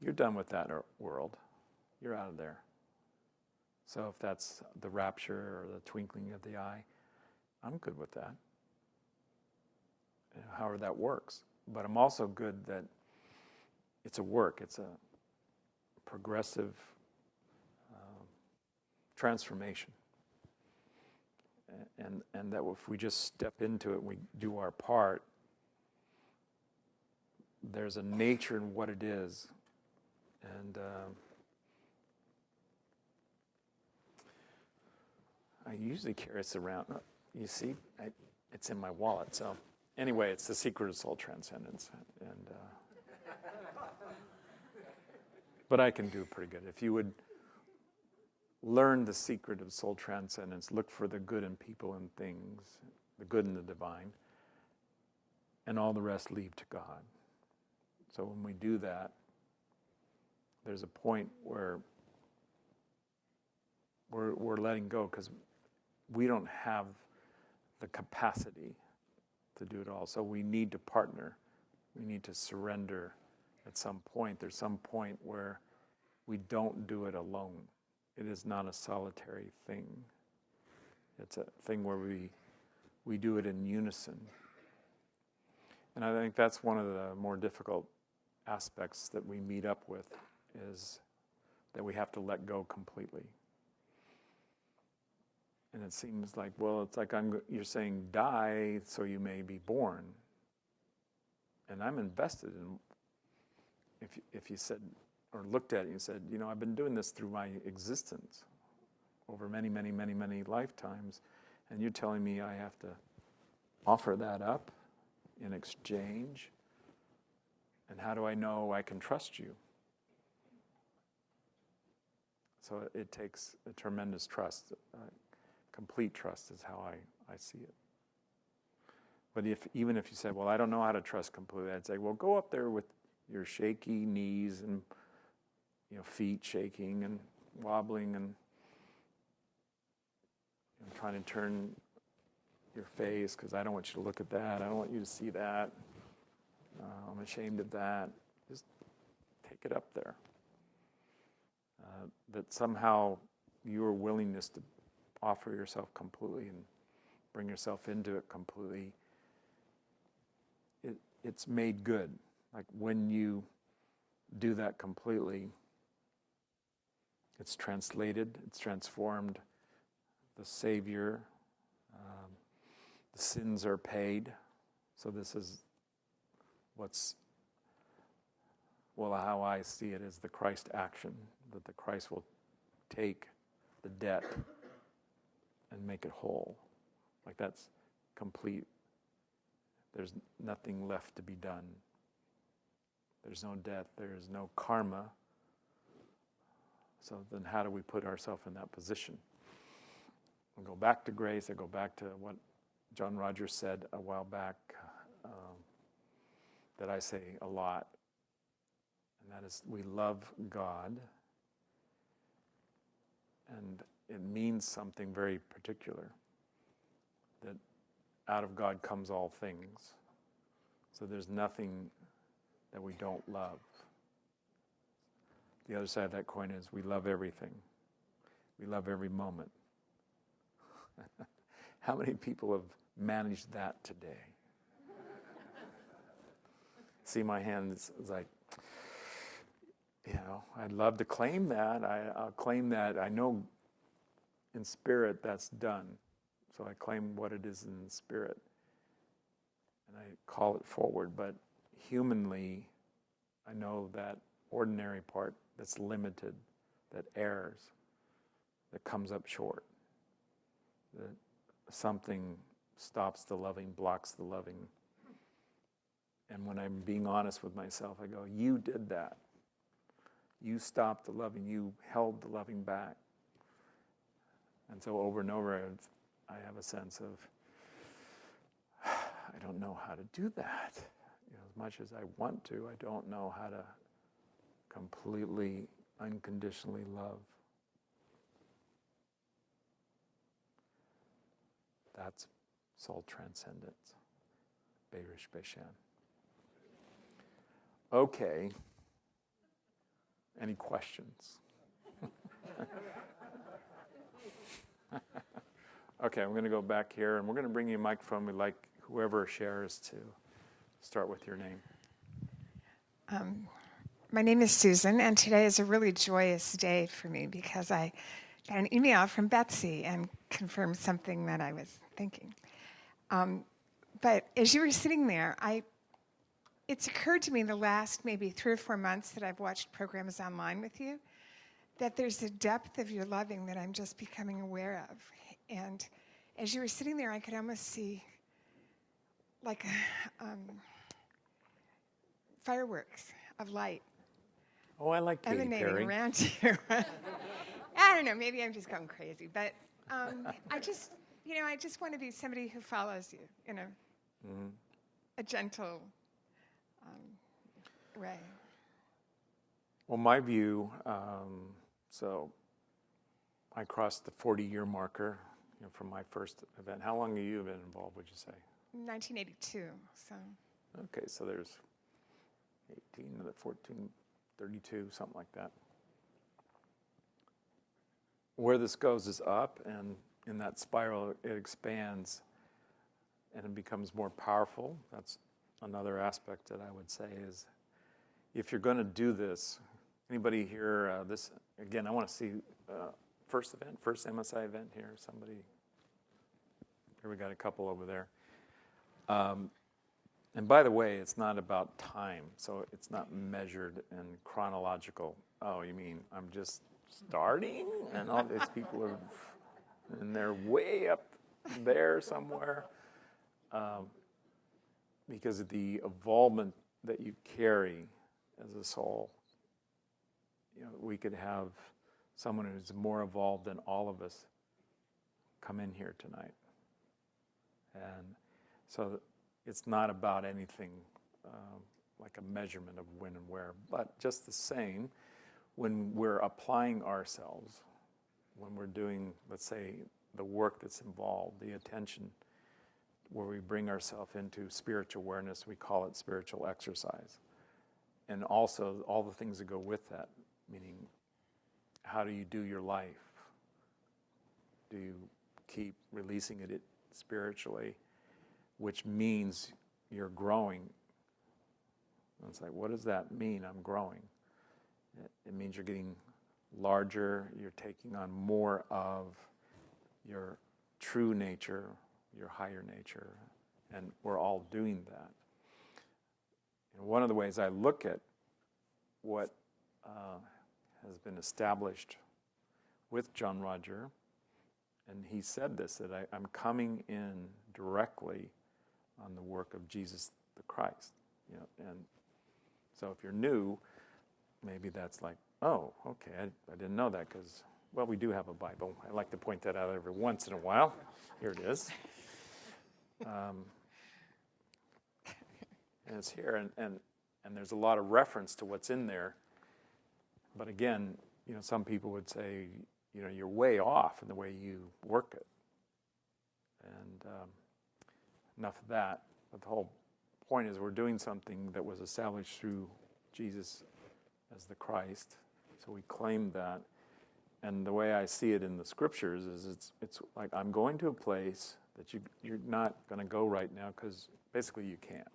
E: you're done with that world. You're out of there. So if that's the rapture or the twinkling of the eye, I'm good with that. However that works. But I'm also good that it's a work. It's a progressive transformation. And that if we just step into it and we do our part, there's a nature in what it is. And I usually carry this around. You see, it's in my wallet. So anyway, it's the secret of soul transcendence. And but I can do pretty good. If you would learn the secret of soul transcendence, look for the good in people and things, the good in the divine, and all the rest leave to God. So when we do that, there's a point where we're letting go, because we don't have the capacity to do it all. So we need to partner. We need to surrender at some point. There's some point where we don't do it alone. It is not a solitary thing. It's a thing where we do it in unison. And I think that's one of the more difficult aspects that we meet up with, is that we have to let go completely. And it seems like, well, it's like you're saying die so you may be born. And I'm invested in, if you said, or looked at it and you said, I've been doing this through my existence over many, many, many, many lifetimes, and you're telling me I have to offer that up in exchange? And how do I know I can trust you? So it takes a tremendous trust. Complete trust is how I see it. But even if you said, well, I don't know how to trust completely, I'd say, well, go up there with your shaky knees and feet shaking and wobbling and trying to turn your face, because I don't want you to look at that. I don't want you to see that. I'm ashamed of that. Just take it up there. That somehow your willingness to offer yourself completely and bring yourself into it completely, it's made good. Like when you do that completely, it's translated, it's transformed. The Savior, the sins are paid. So this is how I see it is the Christ action, that the Christ will take the debt and make it whole. Like that's complete. There's nothing left to be done. There's no debt, there's no karma. So then how do we put ourselves in that position? I go back to grace, I go back to what John Rogers said a while back, that I say a lot, and that is we love God, and it means something very particular, that out of God comes all things. So there's nothing that we don't love. The other side of that coin is we love everything. We love every moment. How many people have managed that today? See my hand, it's like, I'd love to claim that. I'll claim that. I know in spirit that's done. So I claim what it is in spirit. And I call it forward. But humanly, I know that ordinary part that's limited, that errs, that comes up short, that something stops the loving, blocks the loving. And when I'm being honest with myself, I go, you did that. You stopped the loving. You held the loving back. And so over and over, I have a sense of, I don't know how to do that. As much as I want to, I don't know how to completely, unconditionally love. That's soul transcendence. Beirish Beishan. Okay. Any questions? Okay, I'm going to go back here, and we're going to bring you a microphone. We'd like whoever shares to start with your name.
G: My name is Susan, and today is a really joyous day for me because I got an email from Betsy and confirmed something that I was thinking. But as you were sitting there, it's occurred to me the last maybe 3 or 4 months that I've watched programs online with you, that there's a depth of your loving that I'm just becoming aware of. And as you were sitting there, I could almost see like fireworks of light.
E: Oh, I like Katy
G: emanating
E: Perry.
G: around you. I don't know, maybe I'm just going crazy, but I just want to be somebody who follows you in a gentle way.
E: Well, my view, so I crossed the 40-year marker from my first event. How long have you been involved, would you say?
G: 1982, so.
E: Okay, so there's 18, 14, 32, something like that. Where this goes is up, and in that spiral it expands and it becomes more powerful. That's another aspect that I would say is, if you're going to do this, anybody here, this, again, I want to see first MSI event here, somebody, here we got a couple over there. And by the way, it's not about time, so it's not measured and chronological. Oh, you mean I'm just starting? And all these people are, and they're way up there somewhere. Because of the involvement that you carry as a soul, we could have someone who's more evolved than all of us come in here tonight. And so it's not about anything like a measurement of when and where, but just the same, when we're applying ourselves, when we're doing, let's say, the work that's involved, the attention, where we bring ourselves into spiritual awareness, we call it spiritual exercise. And also all the things that go with that, meaning how do you do your life? Do you keep releasing it spiritually, which means you're growing? And it's like, what does that mean, I'm growing? It means you're getting larger, you're taking on more of your true nature, your higher nature, and we're all doing that. And one of the ways I look at what has been established with John Roger, and he said this, that I'm coming in directly on the work of Jesus the Christ. And so if you're new, maybe that's like, oh, okay, I didn't know that, because, well, we do have a Bible. I like to point that out every once in a while. Here it is. And it's here, and there's a lot of reference to what's in there. But again, some people would say, you're way off in the way you work it. And enough of that. But the whole point is we're doing something that was established through Jesus as the Christ. So we claim that. And the way I see it in the scriptures is it's like I'm going to a place that you're not going to go right now because basically you can't.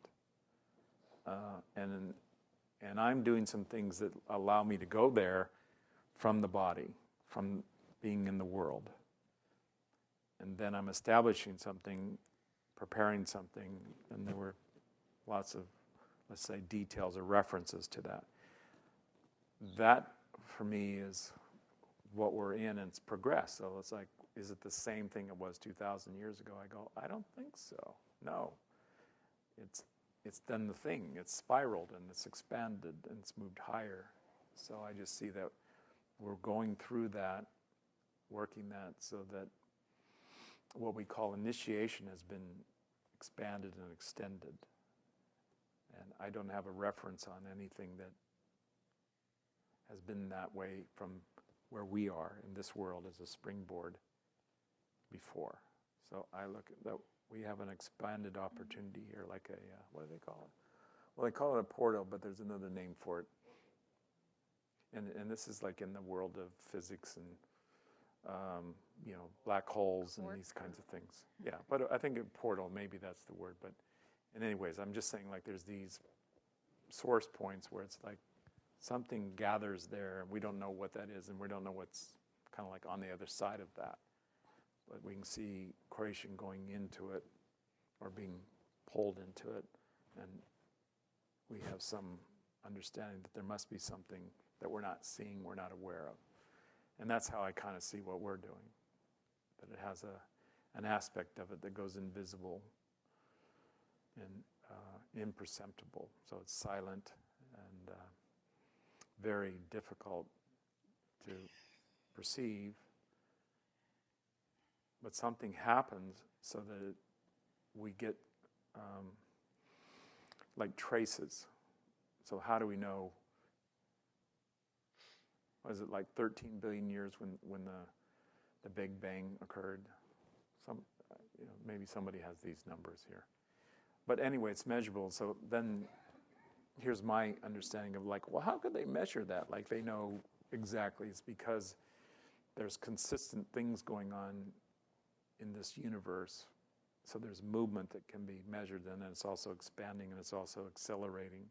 E: And I'm doing some things that allow me to go there from the body, from being in the world. And then I'm establishing something, preparing something, and there were lots of, let's say, details or references to that. That, for me, is what we're in, and it's progressed. So it's like is it the same thing it was 2,000 years ago? I go, I don't think so. No. It's done the thing. It's spiraled and it's expanded and it's moved higher. So I just see that we're going through that, working that, so that what we call initiation has been expanded and extended. And I don't have a reference on anything that has been that way from where we are in this world as a springboard before. So I look at that, we have an expanded opportunity here, like a, what do they call it? Well, they call it a portal, but there's another name for it. And this is like in the world of physics and, black holes and these kinds of things. Yeah, but I think a portal, maybe that's the word. But in anyways, I'm just saying, like, there's these source points where it's like something gathers there, and we don't know what that is, and we don't know what's kind of like on the other side of that. But we can see creation going into it or being pulled into it, and we have some understanding that there must be something that we're not seeing, we're not aware of. And that's how I kind of see what we're doing, that it has an aspect of it that goes invisible and imperceptible. So it's silent and very difficult to perceive. But something happens so that we get like traces. So how do we know? Was it like 13 billion years when the Big Bang occurred? Maybe somebody has these numbers here. But anyway, it's measurable. So then here's my understanding of, like, well, how could they measure that? Like, they know exactly. It's because there's consistent things going on in this universe. So there's movement that can be measured, and it's also expanding and it's also accelerating.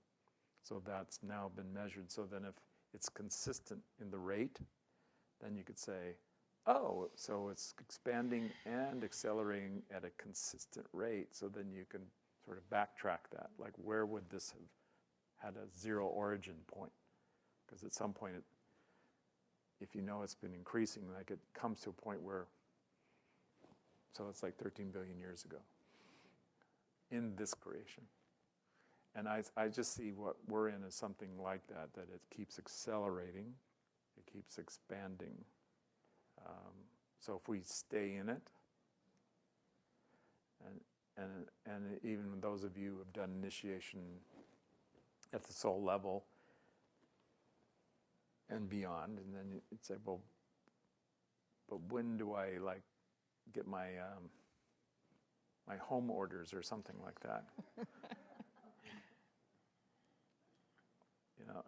E: So that's now been measured. So then if it's consistent in the rate, then you could say, oh, so it's expanding and accelerating at a consistent rate. So then you can sort of backtrack that. Like, where would this have had a zero origin point? Because at some point, if you know it's been increasing, like, it comes to a point where, so it's like 13 billion years ago in this creation. And I just see what we're in as something like that it keeps accelerating, it keeps expanding. So if we stay in it, and even those of you who have done initiation at the soul level and beyond, and then you'd say, well, but when do I, like, get my my home orders or something like that?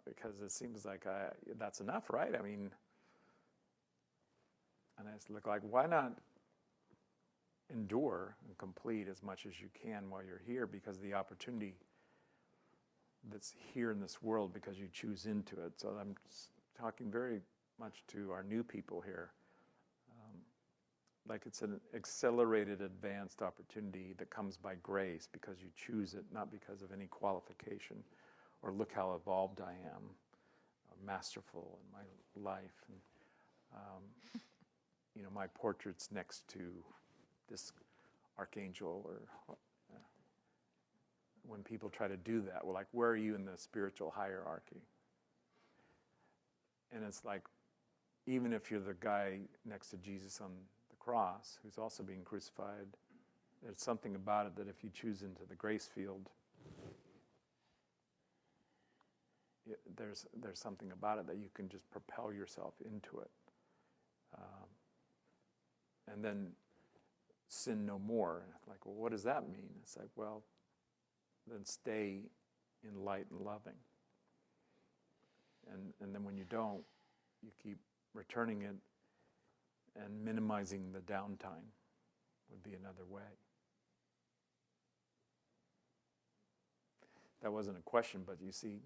E: Because it seems like that's enough, right? I mean, and I just look like, why not endure and complete as much as you can while you're here? Because the opportunity that's here in this world, because you choose into it. So I'm talking very much to our new people here. Like, it's an accelerated, advanced opportunity that comes by grace because you choose it, not because of any qualification or look how evolved I am, masterful in my life. And, my portrait's next to this archangel, or when people try to do that, we're like, where are you in the spiritual hierarchy? And it's like, even if you're the guy next to Jesus on the cross, who's also being crucified, there's something about it that if you choose into the grace field, there's something about it that you can just propel yourself into it. And then sin no more. Like, well, what does that mean? It's like, well, then stay in light and loving. And then when you don't, you keep returning it, and minimizing the downtime would be another way. That wasn't a question, but you see,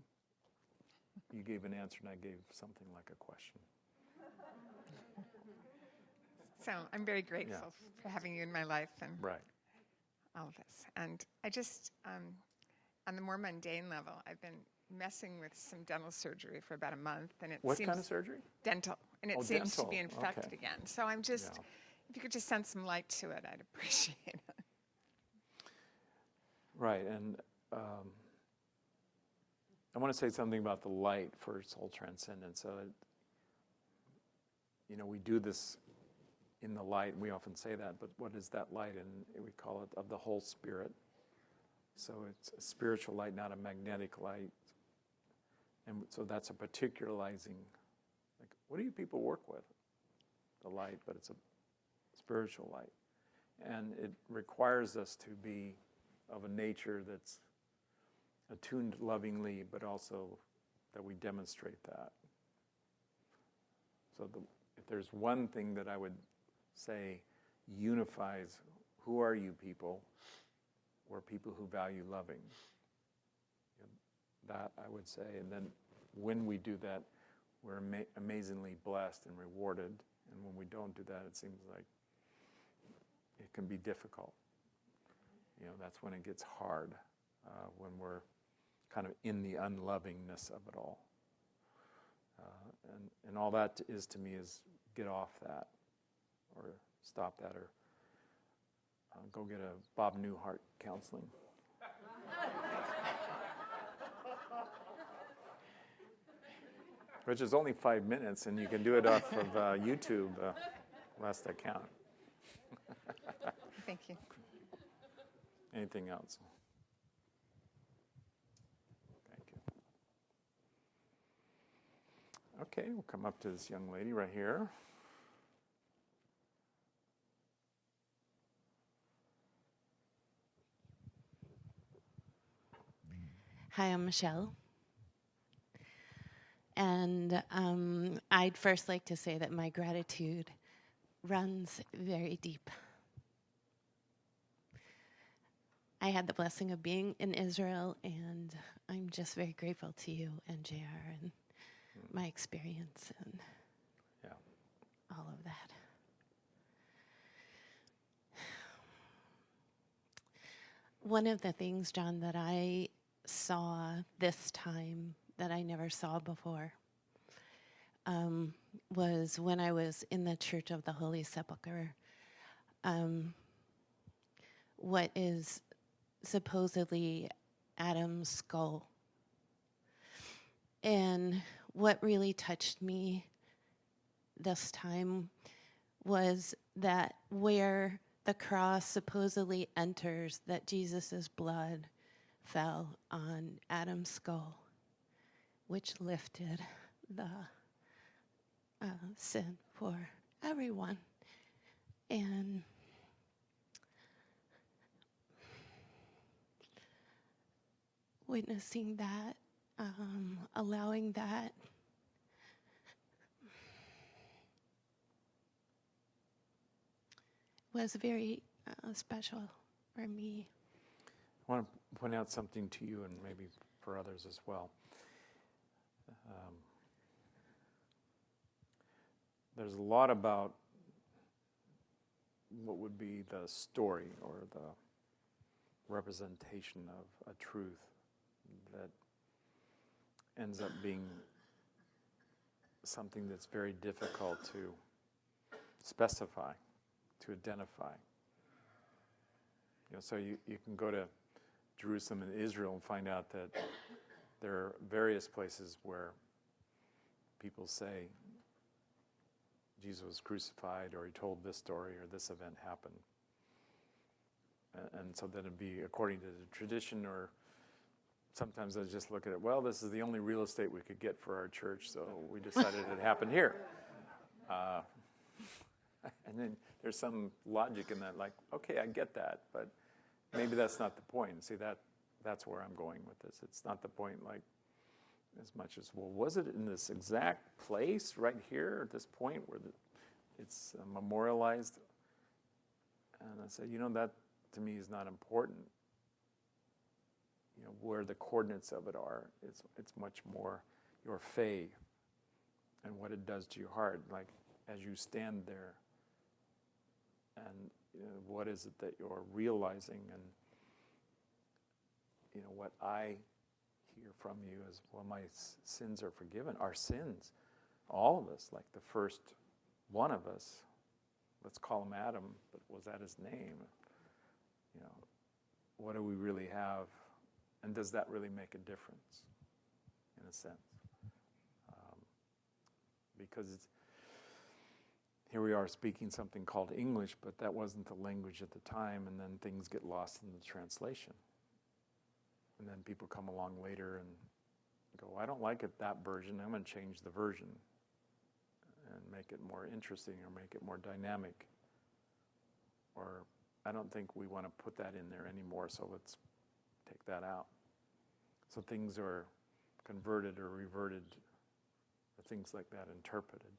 E: you gave an answer and I gave something like a question.
G: So I'm very grateful for having you in my life and all of this. And I just, on the more mundane level, I've been messing with some dental surgery for about a month, and it
E: What
G: seems
E: kind of surgery?
G: dental, and it seems
E: dental.
G: to be infected again. So I'm just, if you could just send some light to it, I'd appreciate it.
E: Right, and I want to say something about the light for soul transcendence. So, we do this in the light, and we often say that, but what is that light? And we call it of the whole spirit. So it's a spiritual light, not a magnetic light. And so that's a particularizing. Like, what do you people work with? The light, but it's a spiritual light. And it requires us to be of a nature that's attuned lovingly, but also that we demonstrate that. So if there's one thing that I would say unifies, who are you people? We're people who value loving. That I would say. And then when we do that, we're amazingly blessed and rewarded. And when we don't do that, it seems like it can be difficult. That's when it gets hard, when we're kind of in the unlovingness of it all. And all that is to me is get off that, or stop that, or go get a Bob Newhart counseling. Which is only 5 minutes, and you can do it off of YouTube, last I count.
G: Thank you.
E: Anything else? Thank you. Okay, we'll come up to this young lady right here.
H: Hi, I'm Michelle. And I'd first like to say that my gratitude runs very deep. I had the blessing of being in Israel, and I'm just very grateful to you and JR and my experience and all of that. One of the things, John, that I saw this time that I never saw before was when I was in the Church of the Holy Sepulchre. What is supposedly Adam's skull. And what really touched me this time was that where the cross supposedly enters, that Jesus' blood fell on Adam's skull, which lifted the sin for everyone. And witnessing that, allowing that, was very special for me.
E: I want to point out something to you and maybe for others as well. There's a lot about what would be the story or the representation of a truth that ends up being something that's very difficult to specify, to identify. So you can go to Jerusalem and Israel and find out that there are various places where people say Jesus was crucified, or he told this story, or this event happened. And so then it'd be according to the tradition, or sometimes I just look at it, well, this is the only real estate we could get for our church, so we decided it happened here. And then there's some logic in that, like, okay, I get that, but maybe that's not the point. See, that's where I'm going with this. It's not the point, like, as much as, well, was it in this exact place right here at this point where it's memorialized? And I say, that to me is not important. Where the coordinates of it are, it's much more your faith and what it does to your heart. Like, as you stand there, and what is it that you're realizing, and what I hear from you is, well, my sins are forgiven. Our sins, all of us, like the first one of us, let's call him Adam, but was that his name? You know, what do we really have? And does that really make a difference, in a sense? Because here we are speaking something called English, but that wasn't the language at the time, and then things get lost in the translation. And then people come along later and go, I don't like it that version, I'm going to change the version and make it more interesting or make it more dynamic. Or I don't think we want to put that in there anymore, so let's take that out. So things are converted or reverted, or things like that interpreted.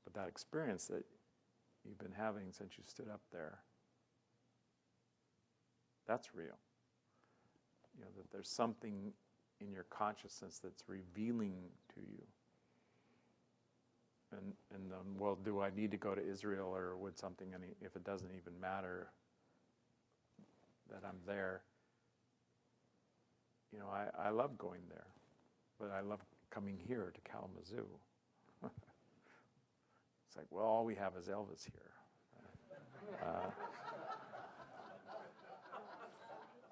E: But that experience that you've been having since you stood up there, that's real. You know, that there's something in your consciousness that's revealing to you. And well, do I need to go to Israel, or would something, if it doesn't even matter that I'm there? You know, I love going there, but I love coming here to Kalamazoo. It's like, well, all we have is Elvis here.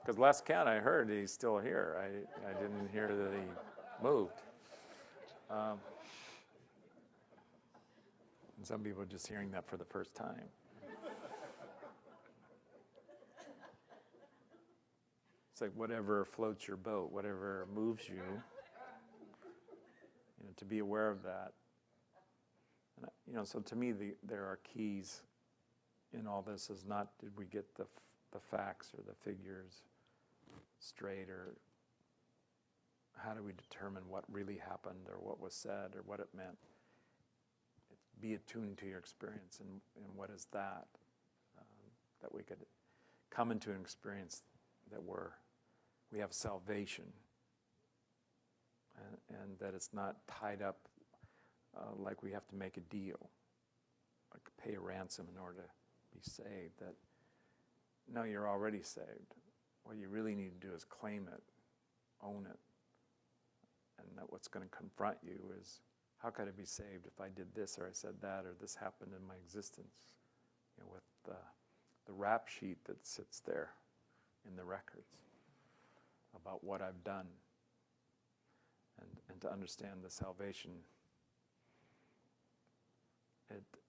E: Because last count I heard he's still here. I didn't hear that he moved. And some people are just hearing that for the first time. It's like whatever floats your boat, whatever moves you, to be aware of that. And, so to me, there are keys in all this. Is not did we get the facts or the figures straight, or how do we determine what really happened or what was said or what it meant. Be attuned to your experience, and what is that? That we could come into an experience that we have salvation, and that it's not tied up like we have to make a deal, like pay a ransom in order to be saved. That no, you're already saved. What you really need to do is claim it, own it, and that what's going to confront you is, how could I be saved if I did this or I said that or this happened in my existence? With the rap sheet that sits there in the records about what I've done, and to understand the salvation,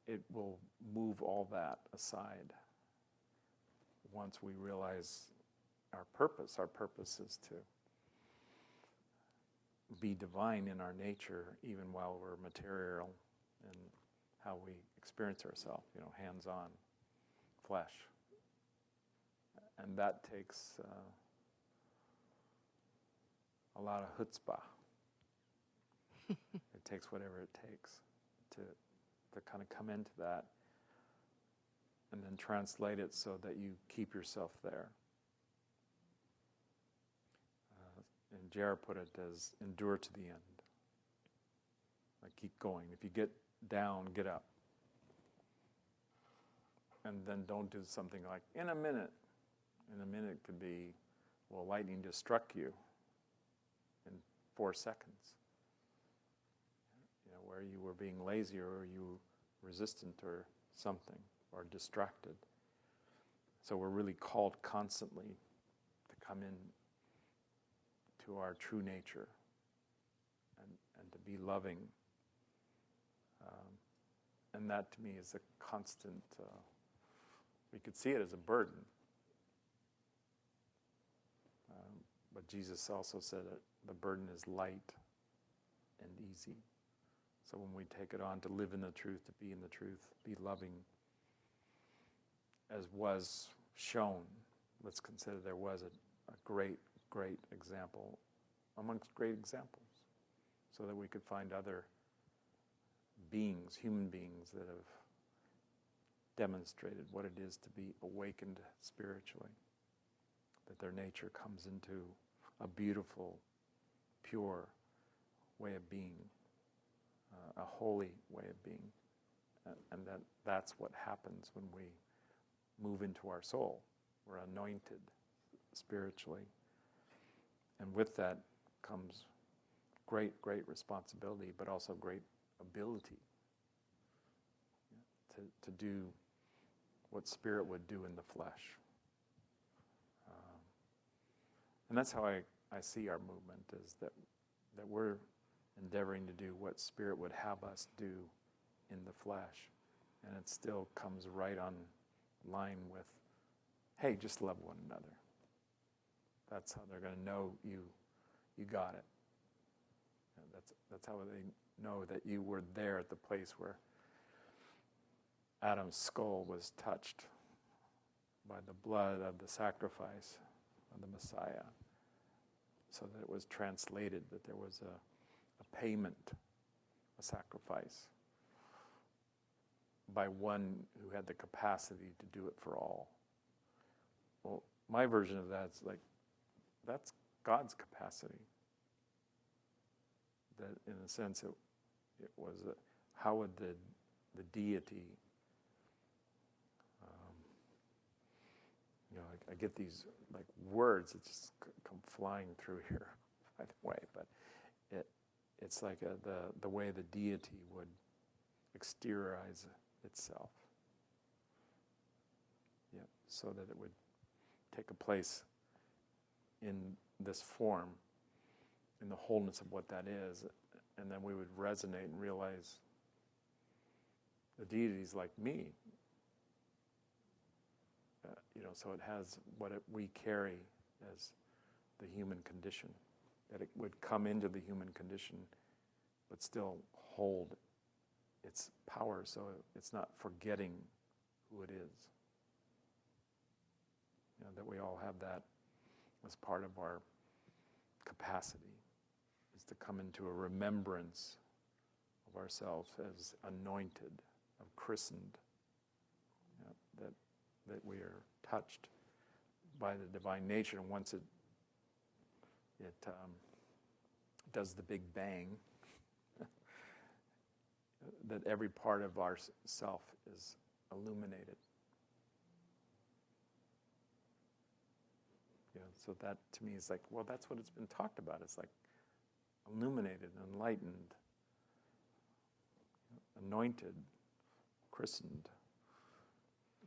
E: it will move all that aside once we realize our purpose. Our purpose is to be divine in our nature, even while we're material in how we experience ourselves, hands-on, flesh. And that takes a lot of chutzpah. It takes whatever it takes to kind of come into that and then translate it so that you keep yourself there. And J.R. put it as endure to the end. Like keep going. If you get down, get up. And then don't do something like, in a minute. In a minute could be, well, lightning just struck you in 4 seconds. Where you were being lazy, or you resistant or something, or distracted. So we're really called constantly to come in to our true nature and to be loving. And that to me is a constant, we could see it as a burden. But Jesus also said that the burden is light and easy. So when we take it on to live in the truth, to be in the truth, be loving, as was shown, let's consider there was a great, great example amongst great examples, so that we could find other beings, human beings, that have demonstrated what it is to be awakened spiritually, that their nature comes into a beautiful, pure way of being, a holy way of being, and that's what happens when we move into our soul. We're anointed spiritually, and with that comes great, great responsibility, but also great ability to do what Spirit would do in the flesh. And that's how I see our movement, is that we're endeavoring to do what Spirit would have us do in the flesh. And it still comes right on line with, hey, just love one another. That's how they're going to know you got it. And that's how they know that you were there at the place where Adam's skull was touched by the blood of the sacrifice of the Messiah, so that it was translated, that there was a payment, a sacrifice by one who had the capacity to do it for all. Well, my version of that is like, that's God's capacity. That in a sense it was, how would the deity, I get these like words that just come flying through here, by the way, but it's like the way the deity would exteriorize itself, so that it would take a place in this form, in the wholeness of what that is, and then we would resonate and realize the deity's like me. So it has what we carry as the human condition, that it would come into the human condition, but still hold its power, so it's not forgetting who it is. That we all have that as part of our capacity, is to come into a remembrance of ourselves as anointed, of christened, that we are touched by the divine nature. And once it does the big bang, that every part of our self is illuminated. So that to me is like, well, that's what it's been talked about. It's like illuminated, enlightened, anointed, christened.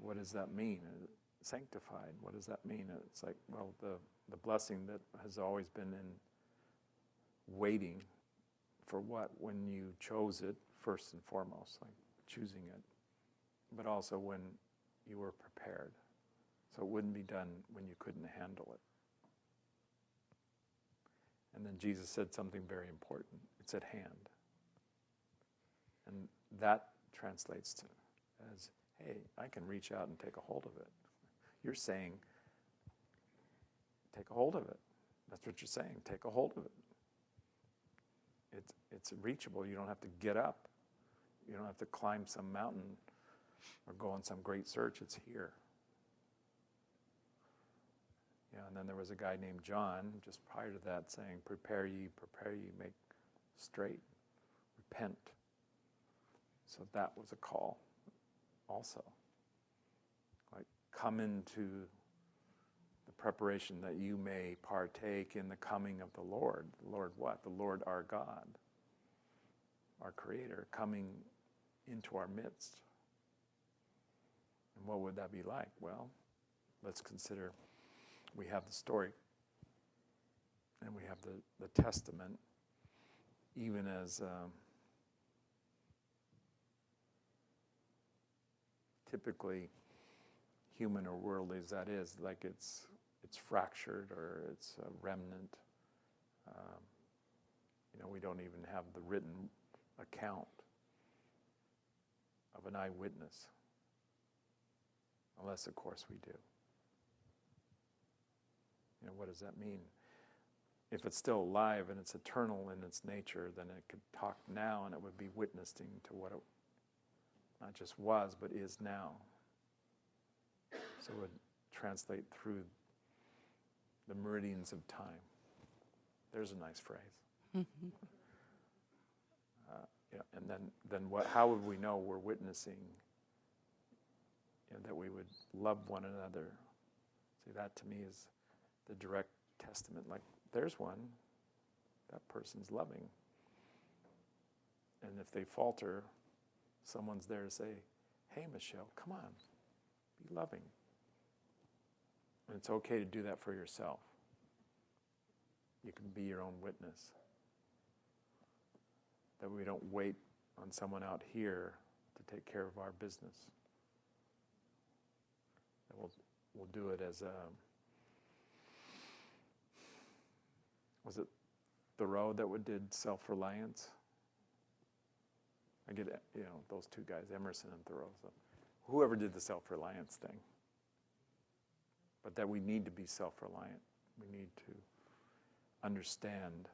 E: What does that mean? Sanctified. What does that mean? It's like, well, the blessing that has always been in waiting for what? When you chose it, first and foremost, like choosing it, but also when you were prepared. So it wouldn't be done when you couldn't handle it. And then Jesus said something very important. It's at hand. And that translates to as, hey, I can reach out and take a hold of it. You're saying, take a hold of it. That's what you're saying. Take a hold of it. It's reachable. You don't have to get up. You don't have to climb some mountain or go on some great search. It's here. And then there was a guy named John just prior to that saying, prepare ye, make straight, repent. So that was a call also. Like, come into the preparation that you may partake in the coming of the Lord. The Lord what? The Lord our God, our Creator, coming into our midst. And what would that be like? Well, let's consider we have the story and we have the testament, even as typically human or worldly as that is, like it's fractured or it's a remnant. We don't even have the written account of an eyewitness, unless, of course, we do. What does that mean? If it's still alive and it's eternal in its nature, then it could talk now and it would be witnessing to what it not just was, but is now. So it would translate through the meridians of time. There's a nice phrase. And then what? How would we know we're witnessing? That we would love one another. See, that to me is the direct testament. Like, there's one. That person's loving. And if they falter, someone's there to say, Hey, Michelle, come on. Be loving. And it's okay to do that for yourself. You can be your own witness. That we don't wait on someone out here to take care of our business. That we'll do it as a... Was it Thoreau that did self-reliance? I get, those two guys, Emerson and Thoreau. So whoever did the self-reliance thing. But that we need to be self-reliant. We need to understand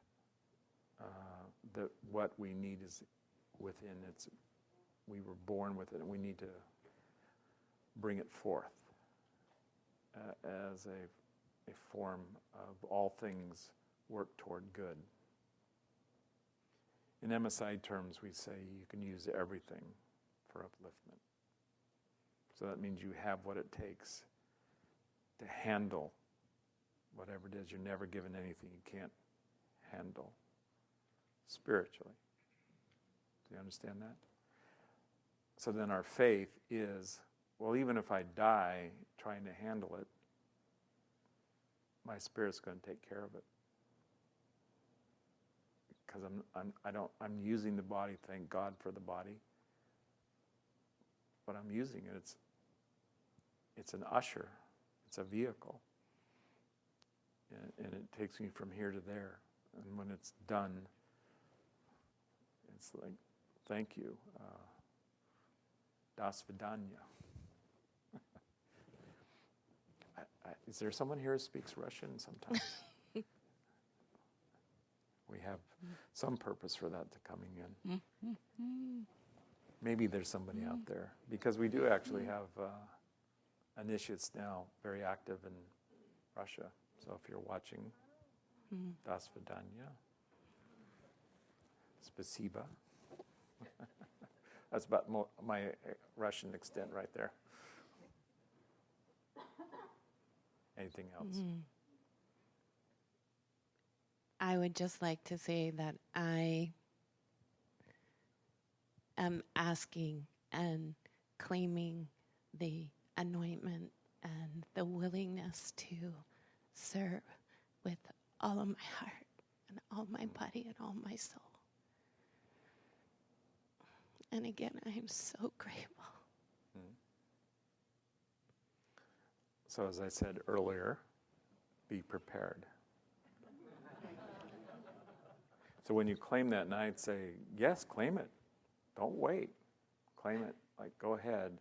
E: that what we need is within. We were born with it, and we need to bring it forth as a form of all things work toward good. In MSIA terms, we say you can use everything for upliftment. So that means you have what it takes to handle whatever it is. You're never given anything you can't handle spiritually. Do you understand that? So then our faith is, well, even if I die trying to handle it, my spirit's going to take care of it. Because I'm using the body, thank God for the body. But I'm using it, it's an usher, it's a vehicle. And it takes me from here to there. And when it's done, it's like, thank you. Das Vidanya. Is there someone here who speaks Russian sometimes? We have some purpose for that to coming in. Maybe there's somebody out there. Because we do actually have initiates now very active in Russia. So if you're watching, Das Vidanya. Spasiba. That's about my Russian extent right there. Anything else?
H: I would just like to say that I am asking and claiming the anointment and the willingness to serve with all of my heart and all my body and all my soul. And again, I am so grateful.
E: So as I said earlier, be prepared. So when you claim that night, say, yes, claim it. Don't wait. Claim it. Like, go ahead.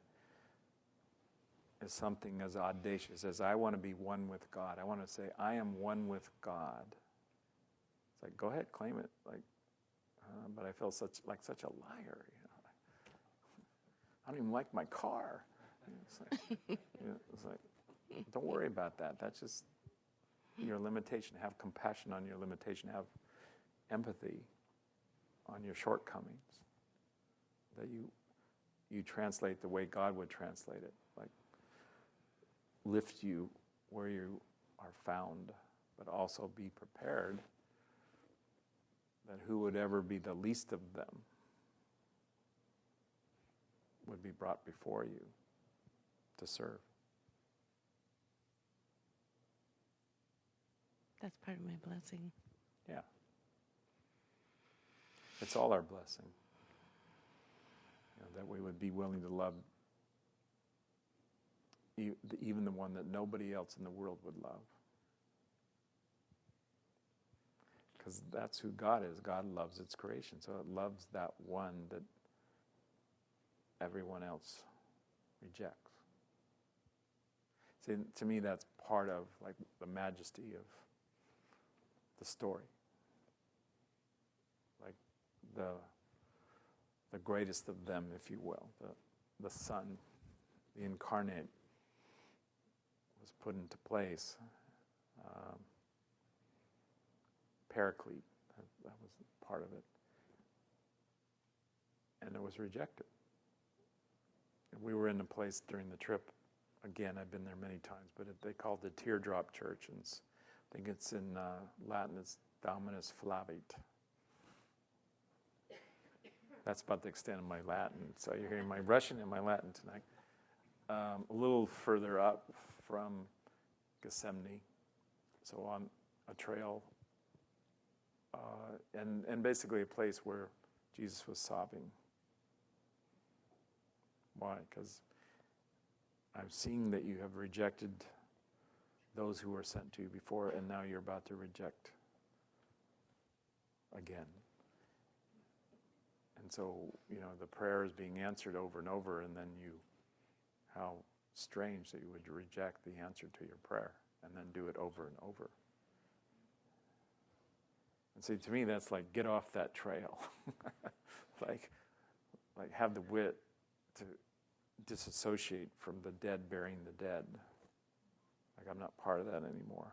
E: As something as audacious as I want to be one with God. I want to say, I am one with God. It's like, go ahead, claim it. Like, but I feel such a liar. I don't even like my car. It's like, don't worry about that. That's just your limitation. Have compassion on your limitation. Have empathy on your shortcomings. That you translate the way God would translate it. Like, lift you where you are found, but also be prepared that who would ever be the least of them would be brought before you to serve.
H: That's part of my blessing.
E: Yeah. It's all our blessing. That we would be willing to love even the one that nobody else in the world would love. Because that's who God is. God loves its creation. So it loves that one that everyone else rejects. See, to me, that's part of like the majesty of the story. Like the greatest of them, if you will, the Son, the incarnate, was put into place. Paraclete, that was part of it. And it was rejected. And we were in a place during the trip, again, I've been there many times, but they called it the Teardrop Church, and I think it's in Latin, it's Dominus Flavit. That's about the extent of my Latin. So you're hearing my Russian and my Latin tonight. A little further up from Gethsemane, so on a trail, and basically a place where Jesus was sobbing. Why? Because I'm seeing that you have rejected those who were sent to you before, and now you're about to reject again. And so, the prayer is being answered over and over, and then how strange that you would reject the answer to your prayer and then do it over and over. And see, to me, that's like, get off that trail. like have the wit to disassociate from the dead burying the dead. Like, I'm not part of that anymore.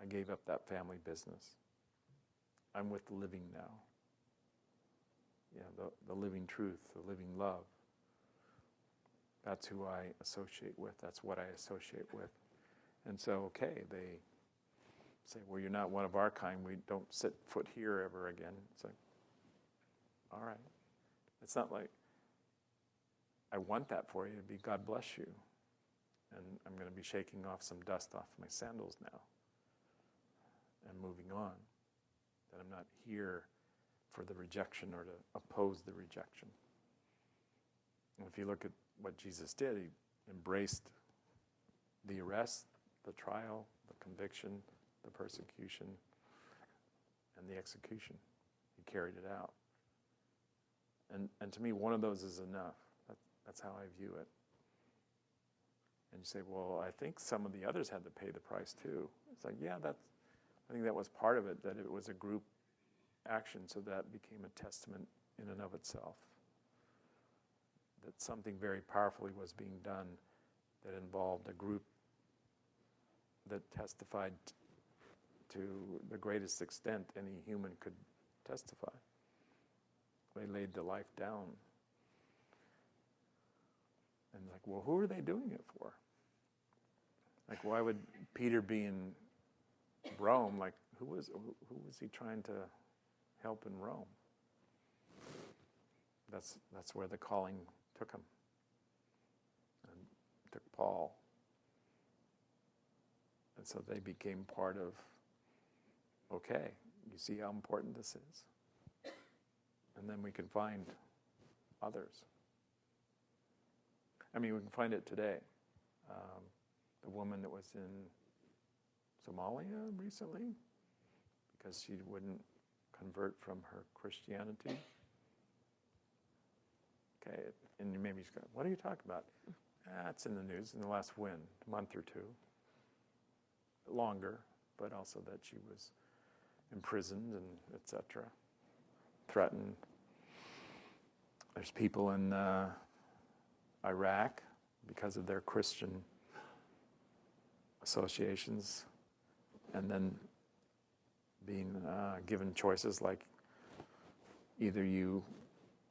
E: I gave up that family business. I'm with the living now. Yeah, the living truth, the living love. That's who I associate with. That's what I associate with. And so, okay, they say, well, you're not one of our kind. We don't set foot here ever again. It's like, all right. It's not like I want that for you to be God bless you. And I'm going to be shaking off some dust off my sandals now and moving on. That I'm not here for the rejection or to oppose the rejection. And if you look at what Jesus did, he embraced the arrest, the trial, the conviction, the persecution, and the execution. He carried it out. And to me, one of those is enough. That's how I view it. And you say, well, I think some of the others had to pay the price too. It's like, yeah, I think that was part of it, that it was a group action, so that became a testament in and of itself. That something very powerfully was being done that involved a group that testified to the greatest extent any human could testify. They laid their life down. And like, well, who are they doing it for? Like, why would Peter be in Rome? Like, who was he trying to help in Rome? That's where the calling took him. And took Paul. And so they became part of, okay, you see how important this is? And then we can find others. I mean, we can find it today. The woman that was in Somalia recently, because she wouldn't convert from her Christianity. Okay, and you maybe just go, what are you talking about? It's in the news in the last month or two. Longer, but also that she was imprisoned and etc. Threatened. There's people in Iraq, because of their Christian associations, and then being given choices like either you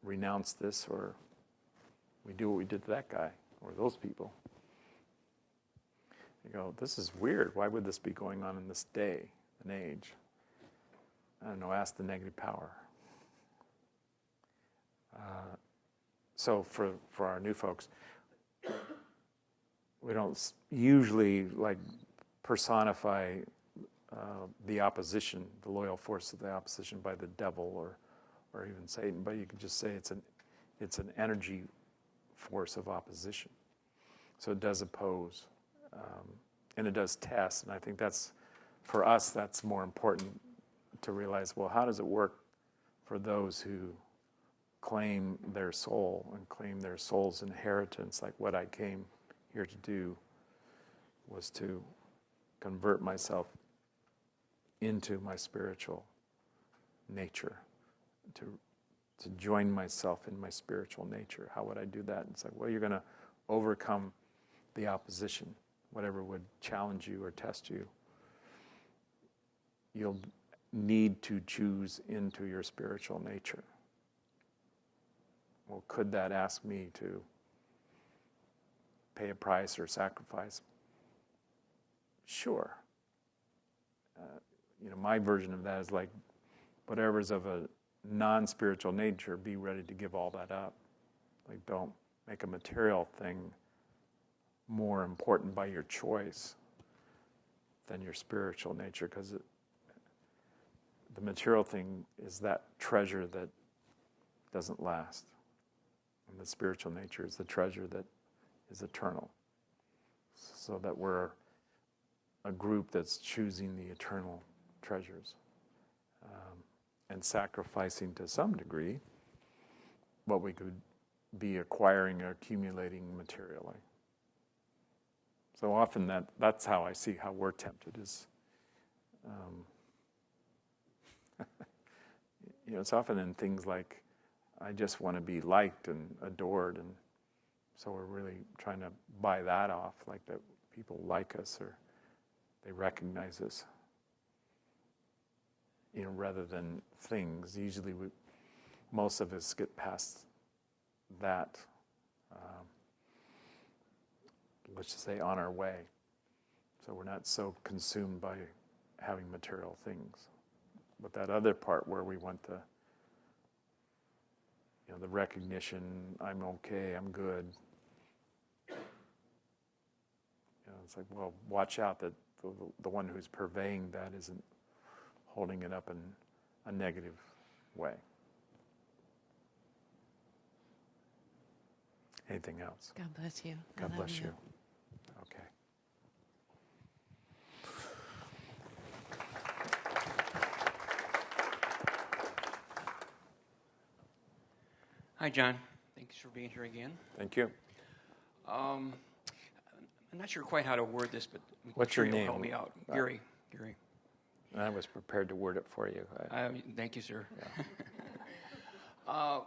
E: renounce this or we do what we did to that guy or those people. You go, this is weird. Why would this be going on in this day and age? I don't know, ask the negative power. So for our new folks, we don't usually like personify the opposition, the loyal force of the opposition by the devil or even Satan, but you can just say it's an energy force of opposition. So it does oppose, and it does test, and I think for us, that's more important to realize, well, how does it work for those who claim their soul and claim their soul's inheritance, like what I came here to do was to convert myself into my spiritual nature, to join myself in my spiritual nature. How would I do that? It's like, well, you're going to overcome the opposition, whatever would challenge you or test you. You'll need to choose into your spiritual nature. Well, could that ask me to pay a price or sacrifice? Sure. My version of that is like whatever's of a non-spiritual nature, be ready to give all that up. Like, don't make a material thing more important by your choice than your spiritual nature, because the material thing is that treasure that doesn't last. And the spiritual nature is the treasure that is eternal. So that we're a group that's choosing the eternal treasures and sacrificing to some degree what we could be acquiring or accumulating materially. So often that's how I see how we're tempted is, it's often in things like, I just want to be liked and adored, and so we're really trying to buy that off, like that people like us or they recognize us, rather than things. Usually most of us get past that, let's just say, on our way. So we're not so consumed by having material things. But that other part where we want the recognition, I'm okay, I'm good. It's like, well, watch out that the one who's purveying that isn't holding it up in a negative way. Anything else?
H: God bless you.
E: God bless you. Okay.
I: Hi, John. Thanks for being here again.
E: Thank you.
I: I'm not sure quite how to word this, but
E: What's your
I: you'll
E: name?
I: help me out. Gary.
E: I was prepared to word it for you.
I: Thank you, sir. Yeah.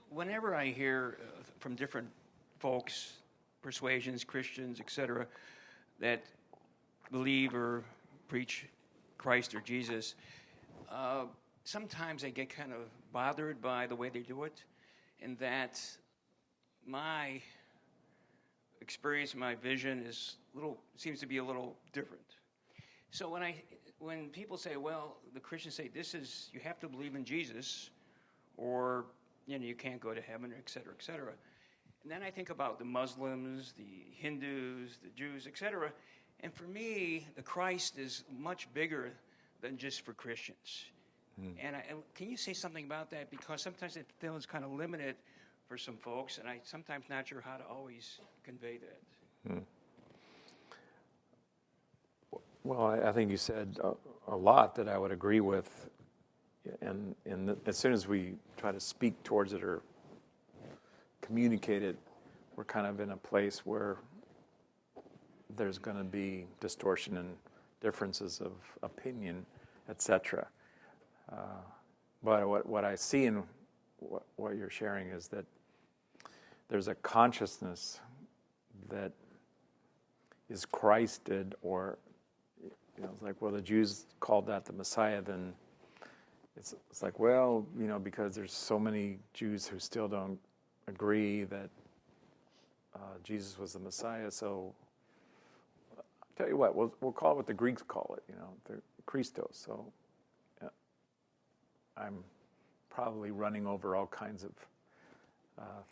I: Whenever I hear from different folks, persuasions, Christians, etc., that believe or preach Christ or Jesus, sometimes I get kind of bothered by the way they do it, and that my experience, my vision seems to be a little different. So when people say, well, the Christians say you have to believe in Jesus, or you can't go to heaven, et cetera, et cetera. And then I think about the Muslims, the Hindus, the Jews, et cetera. And for me, the Christ is much bigger than just for Christians. And can you say something about that? Because sometimes it feels kind of limited for some folks, and I'm sometimes not sure how to always convey that.
E: Well, I think you said a lot that I would agree with, and as soon as we try to speak towards it or communicate it, we're kind of in a place where there's going to be distortion and differences of opinion, etc. But what I see in what you're sharing is that there's a consciousness that is Christed, or it's like, well, the Jews called that the Messiah, then it's like, well, because there's so many Jews who still don't agree that Jesus was the Messiah, so I'll tell you what, we'll call it what the Greeks call it, the Christos. So I'm probably running over all kinds of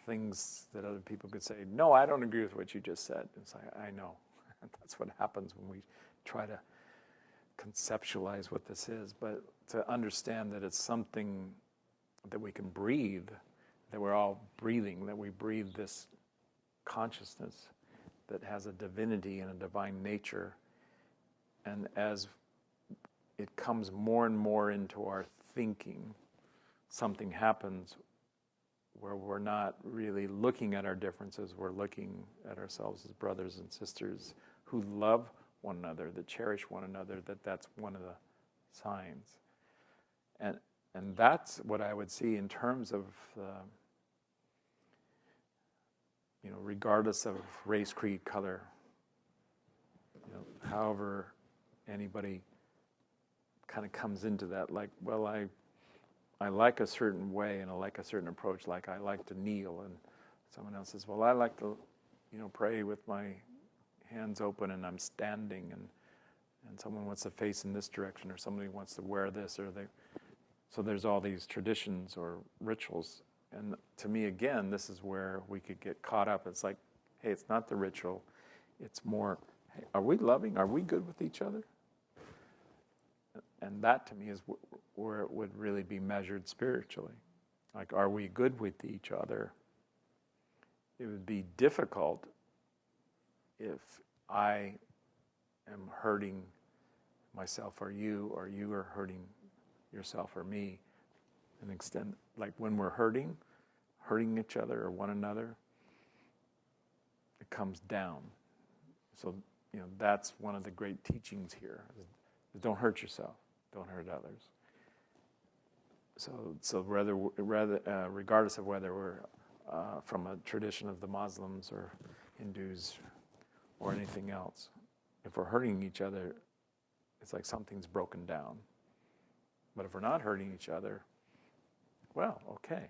E: things that other people could say, no, I don't agree with what you just said. It's like, I know. That's what happens when we try to conceptualize what this is. But to understand that it's something that we can breathe, that we're all breathing, that we breathe this consciousness that has a divinity and a divine nature. And as it comes more and more into our thinking, something happens where we're not really looking at our differences, we're looking at ourselves as brothers and sisters who love one another, that cherish one another, that's one of the signs. And that's what I would see in terms of, regardless of race, creed, color, however anybody kind of comes into that, like, well, I like a certain way and I like a certain approach, like I like to kneel, and someone else says, well, I like to, pray with my hands open and I'm standing, and someone wants to face in this direction, or somebody wants to wear this, or So there's all these traditions or rituals. And to me, again, this is where we could get caught up. It's like, hey, it's not the ritual. It's more, hey, are we loving? Are we good with each other? And that, to me, is where it would really be measured spiritually. Like, are we good with each other? It would be difficult if I am hurting myself or you are hurting yourself or me. And extend, like when we're hurting each other or one another, it comes down. So, that's one of the great teachings here. Is don't hurt yourself, don't hurt others. So regardless of whether we're from a tradition of the Muslims or Hindus or anything else, if we're hurting each other, it's like something's broken down. But if we're not hurting each other, well, okay,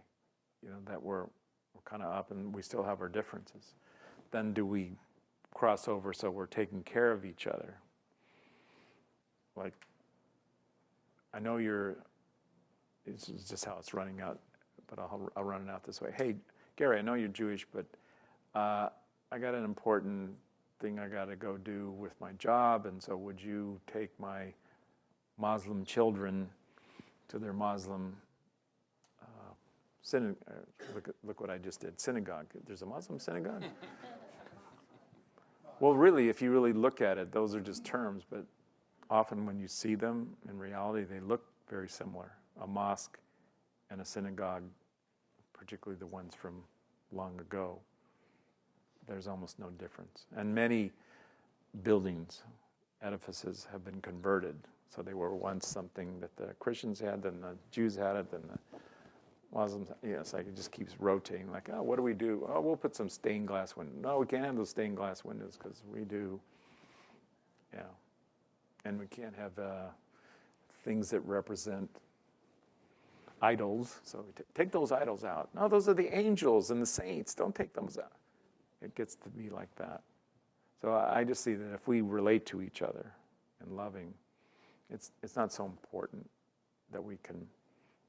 E: that we're kind of up and we still have our differences. Then do we cross over so we're taking care of each other? Like, I know it's just how it's running out, but I'll run it out this way. Hey, Gary, I know you're Jewish, but I got an important thing I got to go do with my job, and so would you take my Muslim children to their Muslim synagogue? Look what I just did. Synagogue. There's a Muslim synagogue? Well, really, if you really look at it, those are just terms, but often when you see them, in reality, they look very similar. A mosque and a synagogue, particularly the ones from long ago, there's almost no difference. And many buildings, edifices have been converted. So they were once something that the Christians had, then the Jews had it, then the Muslims. It's like it just keeps rotating. Like, oh, what do we do? Oh, we'll put some stained glass windows. No, we can't have those stained glass windows because we do, and we can't have things that represent idols. So we take those idols out. No, those are the angels and the saints. Don't take those out. It gets to be like that. So I just see that if we relate to each other in loving, it's not so important that we can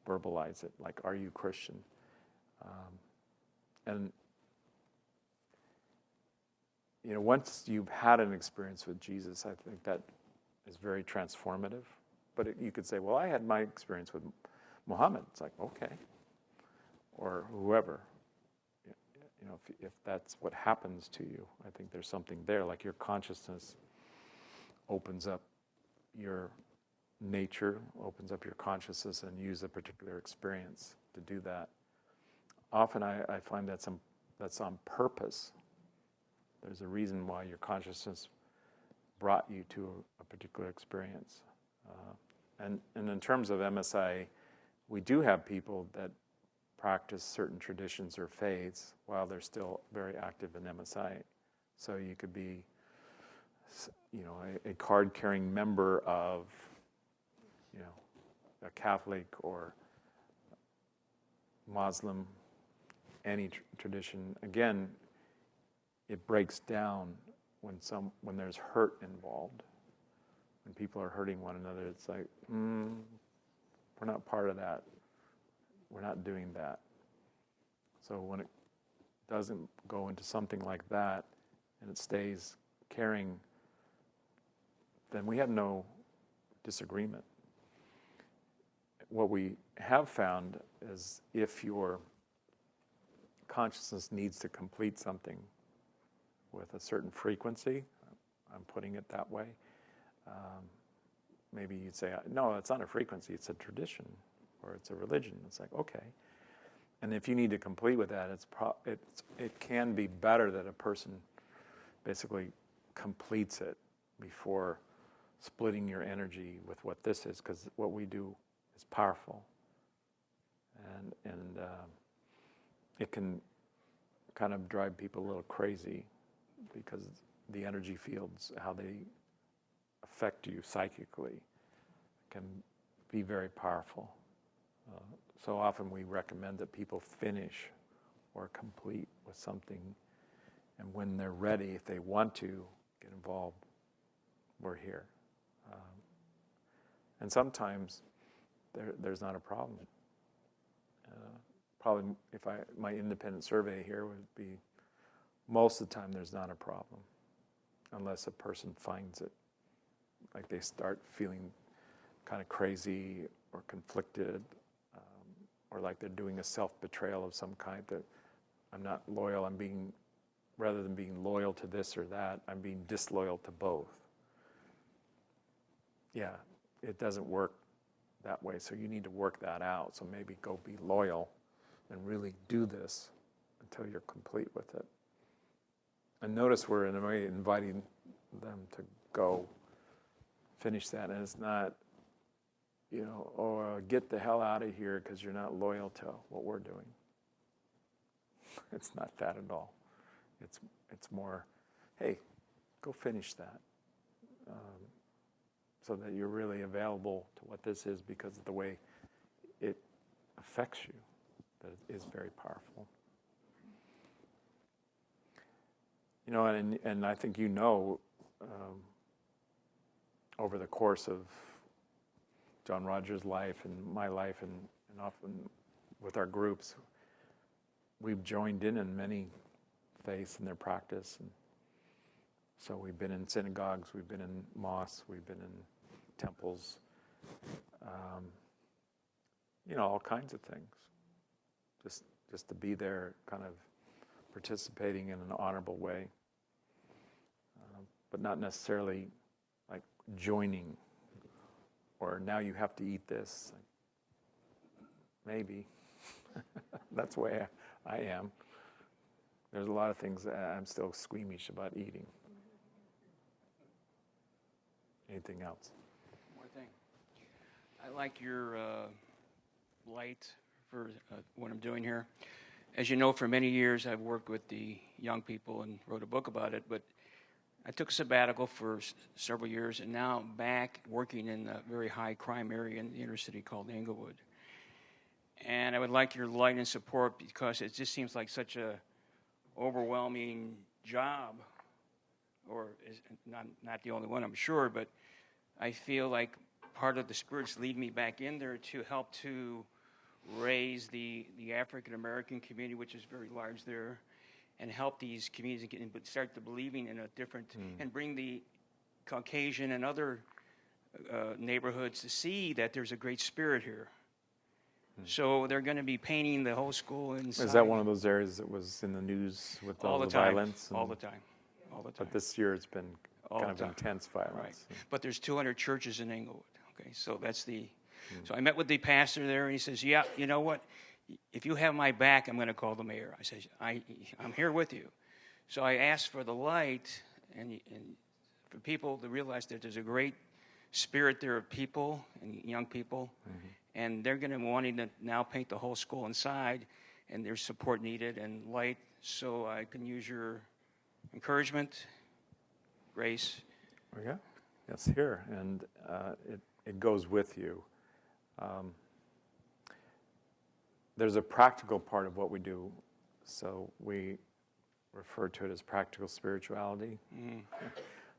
E: verbalize it. Like, are you Christian? And once you've had an experience with Jesus, I think that is very transformative. But you could say, well, I had my experience with Muhammad. It's like, okay, or whoever. If that's what happens to you, I think there's something there. Like your consciousness opens up your nature, opens up your consciousness, and use a particular experience to do that. Often I find that's on purpose. There's a reason why your consciousness brought you to a particular experience. And in terms of MSIA, we do have people that practice certain traditions or faiths while they're still very active in MSIA. So you could be, a card-carrying member of, a Catholic or Muslim, any tradition. Again, it breaks down when there's hurt involved. When people are hurting one another, it's like, we're not part of that. We're not doing that. So when it doesn't go into something like that and it stays caring, then we have no disagreement. What we have found is if your consciousness needs to complete something with a certain frequency, I'm putting it that way, maybe you'd say, no, it's not a frequency, it's a tradition, or it's a religion. It's like, okay. And if you need to complete with that, it can be better that a person basically completes it before splitting your energy with what this is, because what we do is powerful. And it can kind of drive people a little crazy because the energy fields, how they affect you psychically, can be very powerful. So often we recommend that people finish or complete with something, and when they're ready, if they want to get involved, we're here. And sometimes there's not a problem. Probably my independent survey here would be most of the time there's not a problem, unless a person finds it. Like they start feeling kind of crazy or conflicted, or like they're doing a self-betrayal of some kind, that I'm not loyal, rather than being loyal to this or that, I'm being disloyal to both. Yeah, it doesn't work that way, so you need to work that out. So maybe go be loyal and really do this until you're complete with it. And notice we're in a way inviting them to go finish that, and it's not, get the hell out of here because you're not loyal to what we're doing. It's not that at all. It's more, hey, go finish that, so that you're really available to what this is because of the way it affects you. That it is very powerful. And I think over the course of John Roger's life and my life, and often with our groups, we've joined in many faiths and their practice. And so we've been in synagogues, we've been in mosques, we've been in temples, all kinds of things. Just to be there, kind of participating in an honorable way, but not necessarily like joining, or now you have to eat this. Maybe. That's the way I am. There's a lot of things that I'm still squeamish about eating. Anything else?
I: One more thing. I like your light for what I'm doing here. As you know, for many years I've worked with the young people and wrote a book about it, but I took a sabbatical for several years, and now I'm back working in a very high crime area in the inner city called Inglewood. And I would like your light and support, because it just seems like such a overwhelming job, or is not the only one, I'm sure, but I feel like part of the Spirit's leading me back in there to help to raise the African American community, which is very large there, and help these communities start to believing in a different, and bring the Caucasian and other neighborhoods to see that there's a great spirit here. So they're going to be painting the whole school inside.
E: Is that one of those areas that was in the news with all the violence?
I: All the time.
E: But this year it's been kind of intense violence.
I: Right. But there's 200 churches in Inglewood. Okay, so that's the... So I met with the pastor there, and he says, yeah, you know what? If you have my back, I'm going to call the mayor. I said, I'm here with you. So I asked for the light and for people to realize that there's a great spirit there of people and young people, and they're going to wanting to now paint the whole school inside, and there's support needed and light, so I can use your encouragement, grace.
E: Yeah, yes, here, and it goes with you. There's a practical part of what we do, so we refer to it as practical spirituality.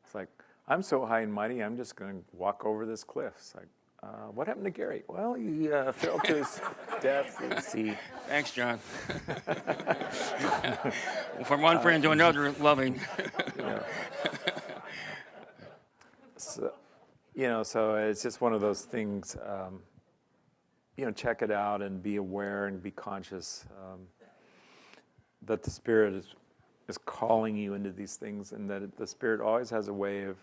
E: It's like, I'm so high and mighty, I'm just going to walk over this cliff. It's like, what happened to Gary? Well, he fell to his death in the sea.
I: Thanks, John. From one friend to another, loving.
E: So it's just one of those things. Check it out and be aware and be conscious that the Spirit is calling you into these things, and that the Spirit always has a way of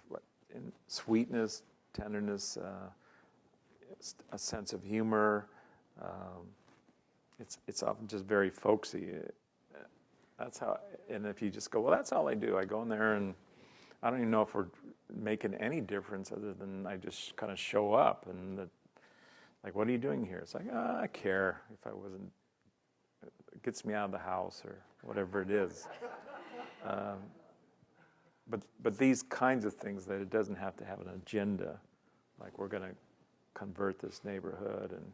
E: sweetness, tenderness, a sense of humor. It's often just very folksy. That's how. And if you just go, well, that's all I do. I go in there, and I don't even know if we're making any difference other than I just kind of show up, and like, what are you doing here? It's like, I care if I wasn't. It gets me out of the house or whatever it is. But these kinds of things, that it doesn't have to have an agenda, like we're going to convert this neighborhood. And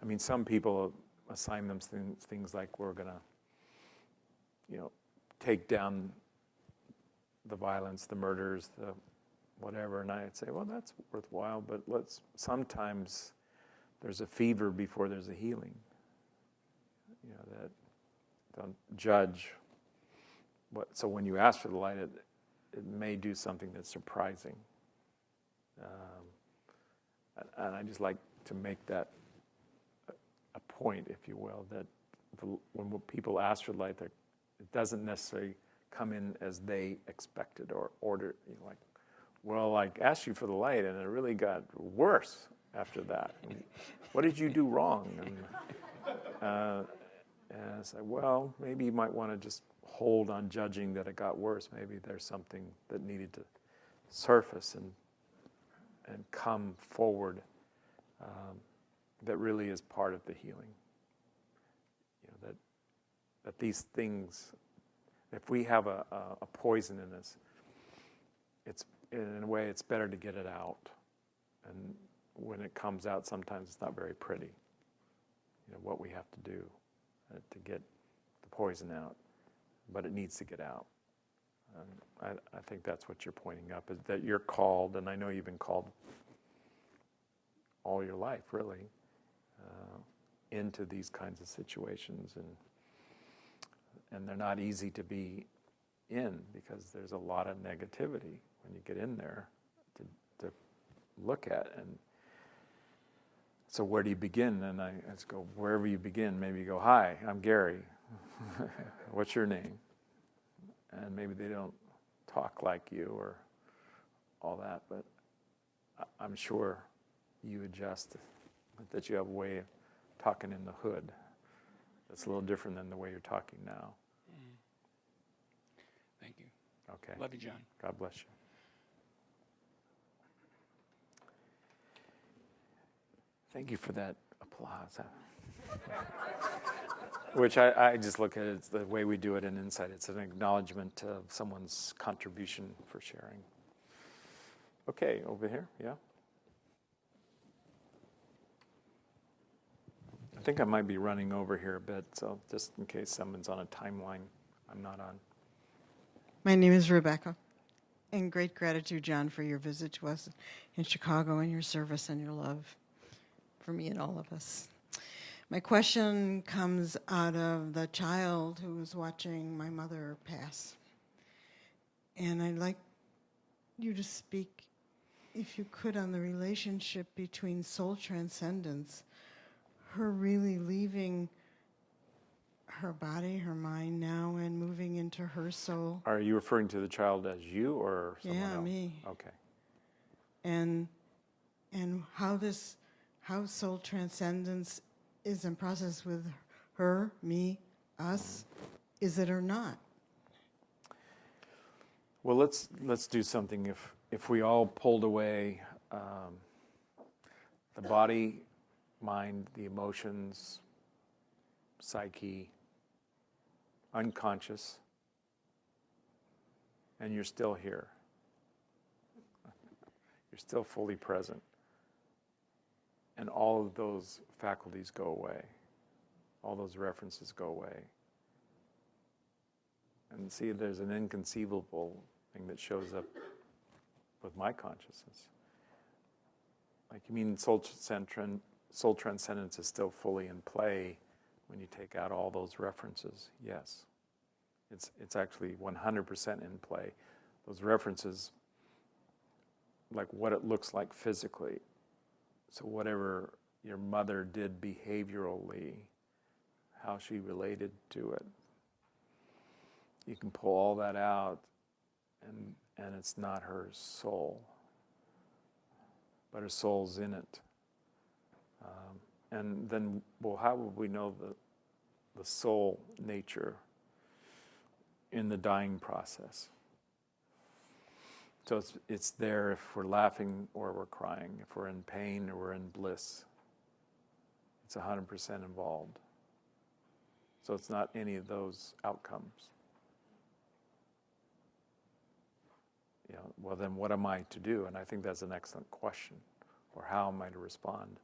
E: I mean, some people assign them things like we're going to, take down the violence, the murders, the whatever. And I'd say, well, that's worthwhile, but sometimes there's a fever before there's a healing. That don't judge. So when you ask for the light, it may do something that's surprising. And I just like to make that a point, if you will, that when people ask for light, it doesn't necessarily come in as they expected or ordered. Like, well, I asked you for the light, and it really got worse after that. What did you do wrong? And I said, well, maybe you might want to just hold on judging that it got worse. Maybe there's something that needed to surface and come forward that really is part of the healing. That these things, if we have a poison in us, it's in a way it's better to get it out. And when it comes out, sometimes it's not very pretty. What we have to do to get the poison out, but it needs to get out. I think that's what you're pointing up, is that you're called, and I know you've been called all your life, really, into these kinds of situations, and they're not easy to be in because there's a lot of negativity when you get in there to look at. And so where do you begin? And I just go, wherever you begin, maybe you go, hi, I'm Gary. What's your name? And maybe they don't talk like you or all that, but I'm sure you adjust, that you have a way of talking in the hood that's a little different than the way you're talking now.
I: Thank you.
E: Okay.
I: Love you, John.
E: God bless you. Thank you for that applause. Which I just look at it, it's the way we do it in Insight. It's an acknowledgement of someone's contribution for sharing. Okay, over here, yeah. I think I might be running over here a bit, so just in case someone's on a timeline I'm not on.
J: My name is Rebecca, and great gratitude, John, for your visit to us in Chicago and your service and your love for me and all of us. My question comes out of the child who was watching my mother pass. And I'd like you to speak, if you could, on the relationship between soul transcendence, her really leaving her body, her mind now, and moving into her soul.
E: Are you referring to the child as you or someone else?
J: Yeah, me.
E: Okay.
J: And how soul transcendence is in process with her, me, us, is it or not?
E: Well, let's do something. If we all pulled away the body, mind, the emotions, psyche, unconscious, and you're still here. You're still fully present. And all of those faculties go away. All those references go away. And see, there's an inconceivable thing that shows up with my consciousness. Like, you mean soul transcendence is still fully in play when you take out all those references? Yes. It's actually 100% in play. Those references, like what it looks like physically. So whatever your mother did behaviorally, how she related to it, you can pull all that out, and it's not her soul, but her soul's in it. And then, well, how would we know the soul nature in the dying process? So it's there if we're laughing or we're crying, if we're in pain or we're in bliss. It's 100% involved. So it's not any of those outcomes. Well, then what am I to do? And I think that's an excellent question. Or how am I to respond?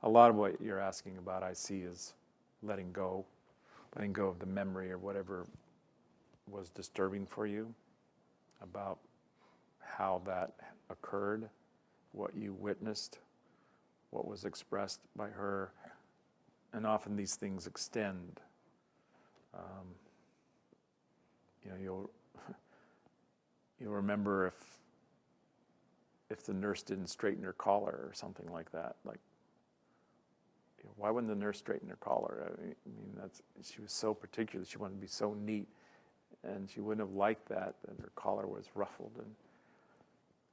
E: A lot of what you're asking about, I see, is letting go of the memory or whatever was disturbing for you about how that occurred, what you witnessed, what was expressed by her. And often these things extend. You'll remember if the nurse didn't straighten her collar or something like that. Like, why wouldn't the nurse straighten her collar? I mean, she was so particular. She wanted to be so neat, and she wouldn't have liked that her collar was ruffled.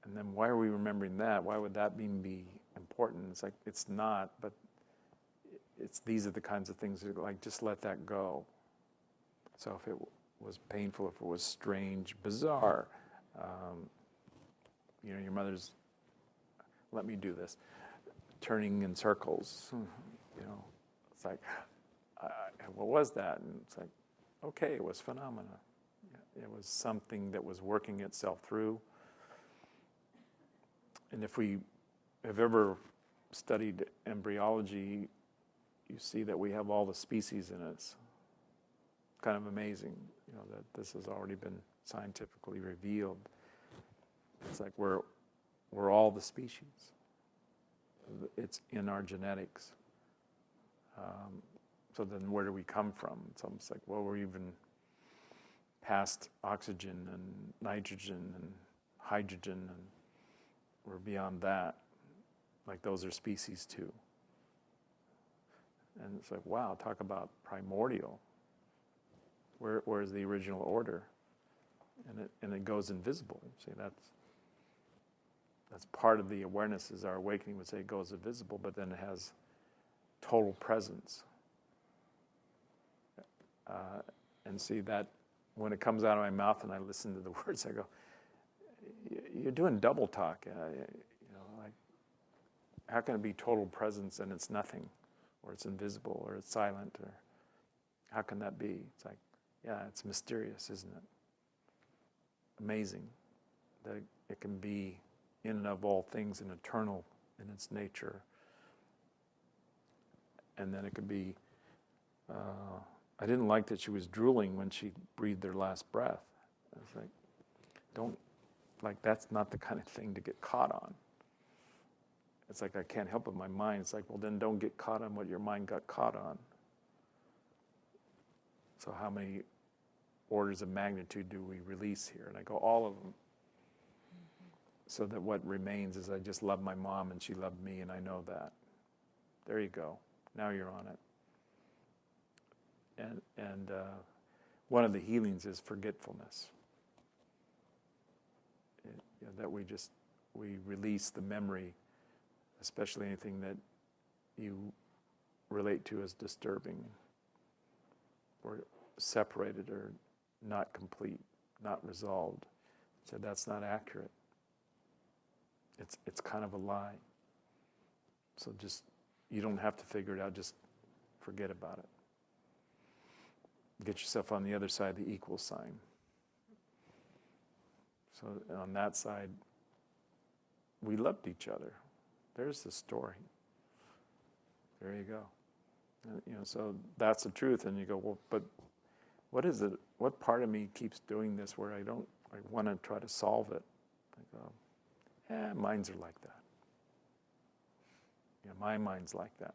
E: And then why are we remembering that? Why would that be important? It's like, it's not, but these are the kinds of things that, like, just let that go. So if it was painful, if it was strange, bizarre, your mother's, let me do this, turning in circles, it's like, what was that? And it's like, okay, it was phenomena. It was something that was working itself through. And if we have ever studied embryology, you see that we have all the species in us. Kind of amazing, that this has already been scientifically revealed. It's like we're all the species. It's in our genetics. So then where do we come from? It's almost like, well, we're even past oxygen and nitrogen and hydrogen, and we're beyond that. Like, those are species too. And it's like, wow, talk about primordial. Where is the original order? And it goes invisible. See, that's part of the awareness, is our awakening would say it goes invisible, but then it has total presence. And see that when it comes out of my mouth and I listen to the words, I go, you're doing double talk. Like, how can it be total presence and it's nothing, or it's invisible, or it's silent, or how can that be? It's like, yeah, it's mysterious, isn't it? Amazing that it can be in and of all things and eternal in its nature. And then it could be, I didn't like that she was drooling when she breathed her last breath. I was like, that's not the kind of thing to get caught on. It's like, I can't help it, my mind. It's like, well, then don't get caught on what your mind got caught on. So how many orders of magnitude do we release here? And I go, all of them. So that what remains is I just love my mom and she loved me, and I know that. There you go. Now you're on it. And one of the healings is forgetfulness. That we release the memory, especially anything that you relate to as disturbing, or separated, or not complete, not resolved. So that's not accurate. It's kind of a lie. So just, you don't have to figure it out, just forget about it. Get yourself on the other side of the equal sign. So on that side, we loved each other. There's the story. There you go. So that's the truth. And you go, well, but what is it? What part of me keeps doing this where I want to try to solve it? I go, minds are like that. My mind's like that.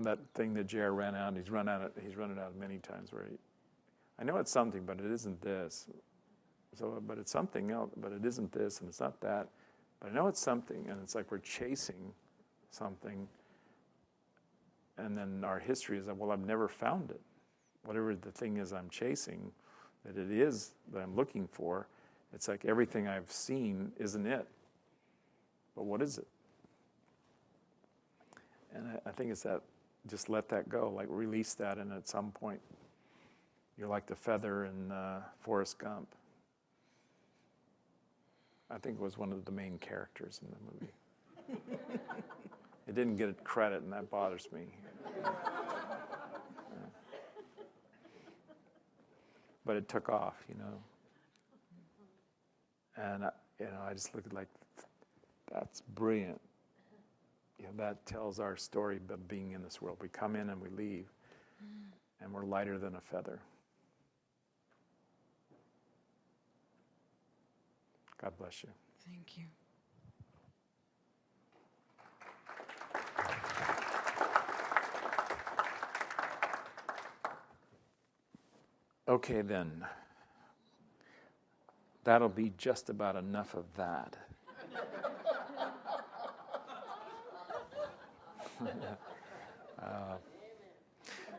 E: That thing that J.R. ran out, he's run it out many times, where I know it's something, but it isn't this. So, but it's something else, but it isn't this, and it's not that. But I know it's something, and it's like we're chasing something, and then our history is that, well, I've never found it. Whatever the thing is I'm chasing, that it is that I'm looking for, it's like everything I've seen isn't it. But what is it? And I think it's that, just let that go, like release that, and at some point, you're like the feather in Forrest Gump. I think it was one of the main characters in the movie. It didn't get credit, and that bothers me. But it took off, And I just look at like, that's brilliant. That tells our story of being in this world. We come in and we leave, and we're lighter than a feather. God bless you.
J: Thank you.
E: Okay, then. That'll be just about enough of that.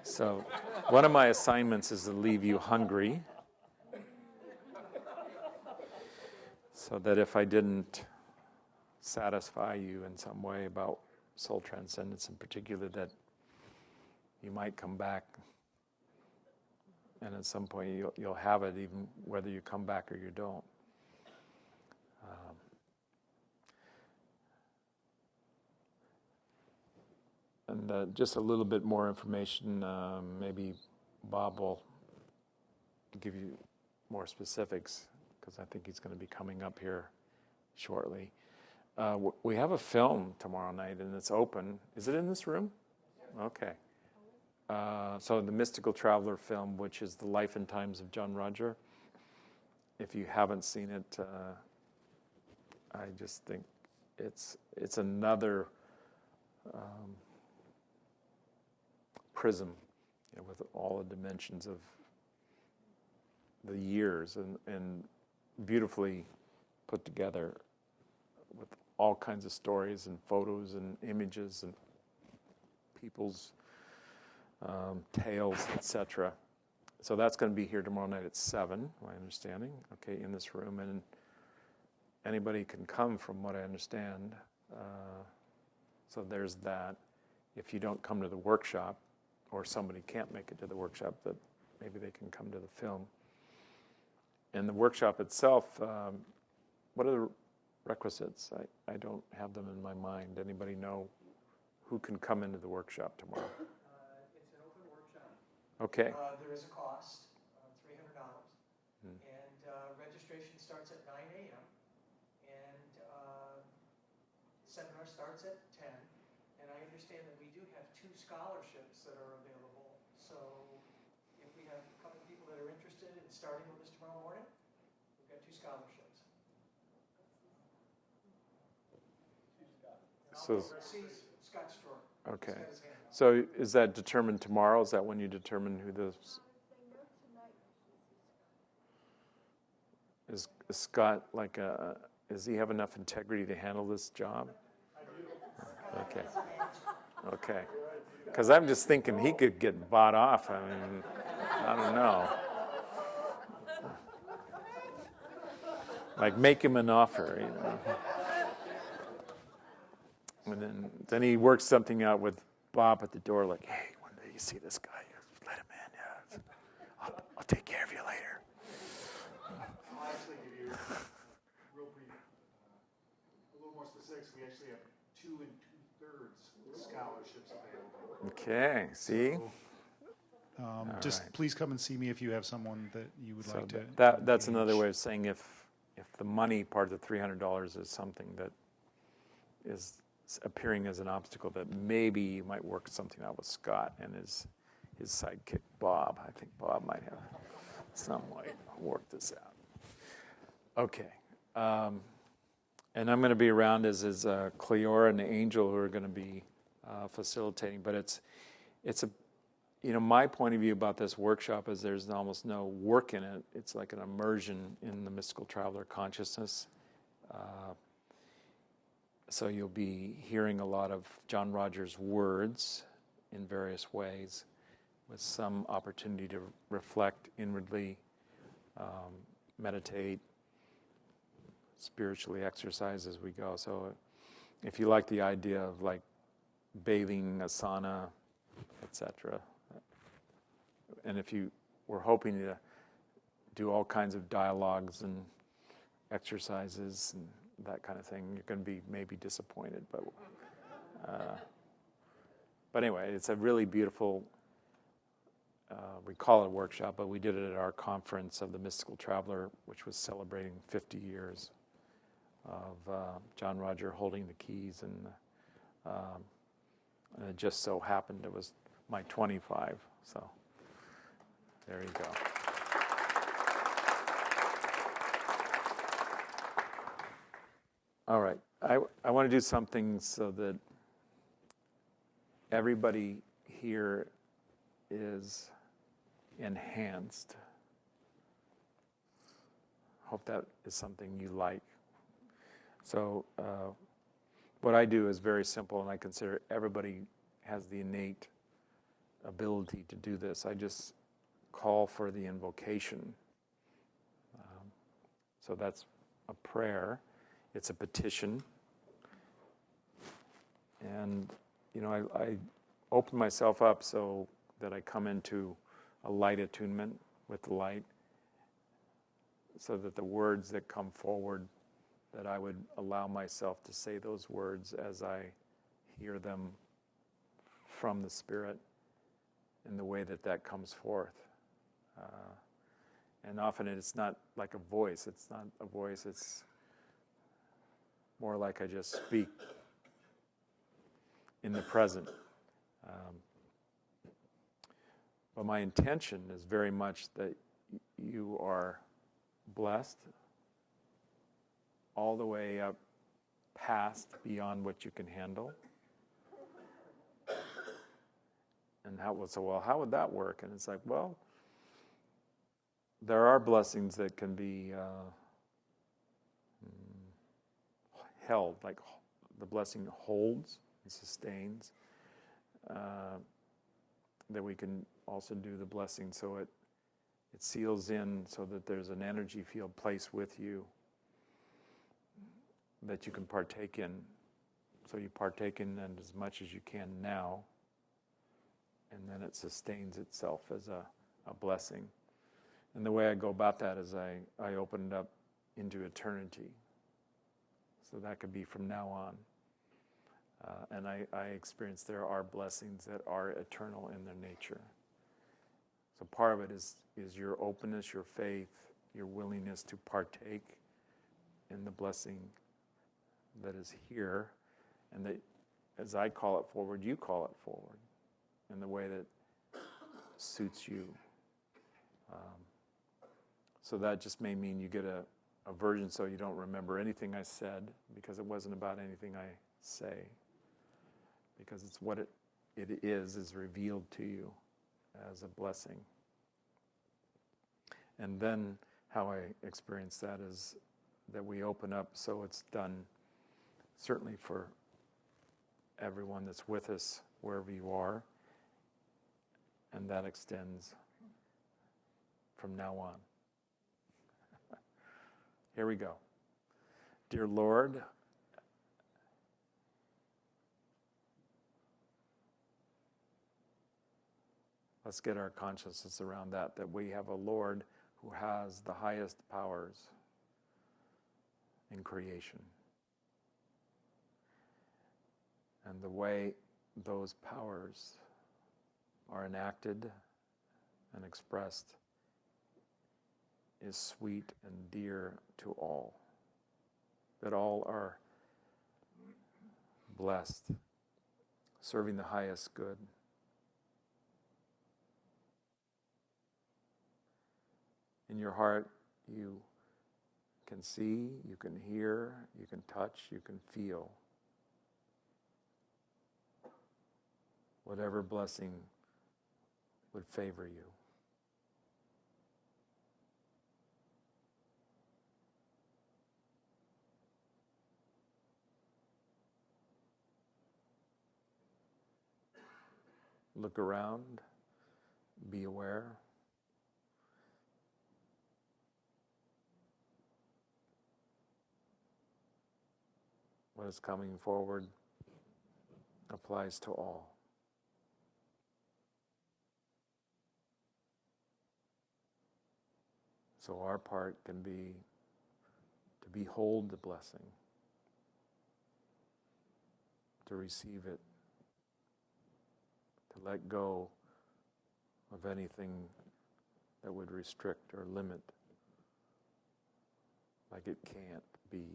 E: So, one of my assignments is to leave you hungry, so that if I didn't satisfy you in some way about soul transcendence in particular, that you might come back, and at some point you'll have it, even whether you come back or you don't. And just a little bit more information, maybe Bob will give you more specifics, because I think he's going to be coming up here shortly. We have a film tomorrow night, and it's open. Is it in this room? Okay. So the Mystical Traveler film, which is the life and times of John Roger. If you haven't seen it, I just think it's another prism, with all the dimensions of the years, and beautifully put together with all kinds of stories and photos and images and people's tales, etc. So that's going to be here tomorrow night at 7, my understanding, okay, in this room. And anybody can come, from what I understand. So there's that. If you don't come to the workshop, or somebody can't make it to the workshop, that maybe they can come to the film. And the workshop itself, what are the requisites? I don't have them in my mind. Anybody know who can come into the workshop tomorrow?
A: It's an open workshop.
E: Okay.
A: There is a cost, $300, and registration starts at 9 a.m. and seminar starts at 10. And I understand that we do have 2 scholarships that are available. So if we have a couple of people that are interested in starting with us tomorrow morning, we've got 2 scholarships.
E: So,
A: Scott Storr.
E: okay. So is that determined tomorrow? Is that when you determine who the... Is Scott like does he have enough integrity to handle this job? Okay. Okay. Because I'm just thinking he could get bought off. I mean, I don't know. Like, make him an offer, And then he works something out with Bob at the door, like, hey, when do you see this guy? Let him in, yeah. I'll take care of you later.
K: I'll actually give you real brief, a little more specifics. We actually have 2 2/3 scholarships available.
E: Okay, see?
K: So, just please come and see me if you have someone that you would like to.
E: That's another way of saying if the money part of the $300 is something that is appearing as an obstacle, that maybe you might work something out with Scott and his sidekick Bob. I think Bob might have some way to work this out. Okay. And I'm going to be around as Cleora and Angel, who are going to be facilitating. But it's my point of view about this workshop is there's almost no work in it. It's like an immersion in the mystical traveler consciousness. So you'll be hearing a lot of John Rogers' words in various ways, with some opportunity to reflect inwardly, meditate, spiritually exercise as we go. So if you like the idea of like bathing, asana, etc., and if you were hoping to do all kinds of dialogues and exercises and that kind of thing, you're going to be maybe disappointed. But anyway, it's a really beautiful, we call it a workshop, but we did it at our conference of the Mystical Traveler, which was celebrating 50 years of John Roger holding the keys, and it just so happened it was my 25, so there you go. All right. I want to do something so that everybody here is enhanced. Hope that is something you like. So what I do is very simple, and I consider everybody has the innate ability to do this. I just call for the invocation. So that's a prayer. It's a petition. And, you know, I open myself up so that I come into a light attunement with the light, so that the words that come forward, that I would allow myself to say those words as I hear them from the Spirit in the way that that comes forth. And often it's not like a voice. It's not a voice. It's more like I just speak in the present. But my intention is very much that you are blessed all the way up past, beyond what you can handle. And how would that work? And it's like, well, there are blessings that can be held, like the blessing holds and sustains. That we can also do the blessing so it seals in, so that there's an energy field placed with you that you can partake in. So you partake in it as much as you can now, and then it sustains itself as a blessing. And the way I go about that is I open it up into eternity. So that could be from now on. And I experience there are blessings that are eternal in their nature. So part of it is your openness, your faith, your willingness to partake in the blessing that is here, and that as I call it forward, you call it forward in the way that suits you. So that just may mean you get a version so you don't remember anything I said, because it wasn't about anything I say. Because it's what it is revealed to you as a blessing. And then how I experience that is that we open up so it's done, certainly for everyone that's with us wherever you are, and that extends from now on. Here we go. Dear Lord, let's get our consciousness around that we have a Lord who has the highest powers in creation. And the way those powers are enacted and expressed is sweet and dear to all. That all are blessed, serving the highest good. In your heart, you can see, you can hear, you can touch, you can feel whatever blessing would favor you. Look around, be aware. What is coming forward applies to all. So our part can be to behold the blessing, to receive it, to let go of anything that would restrict or limit, like it can't be,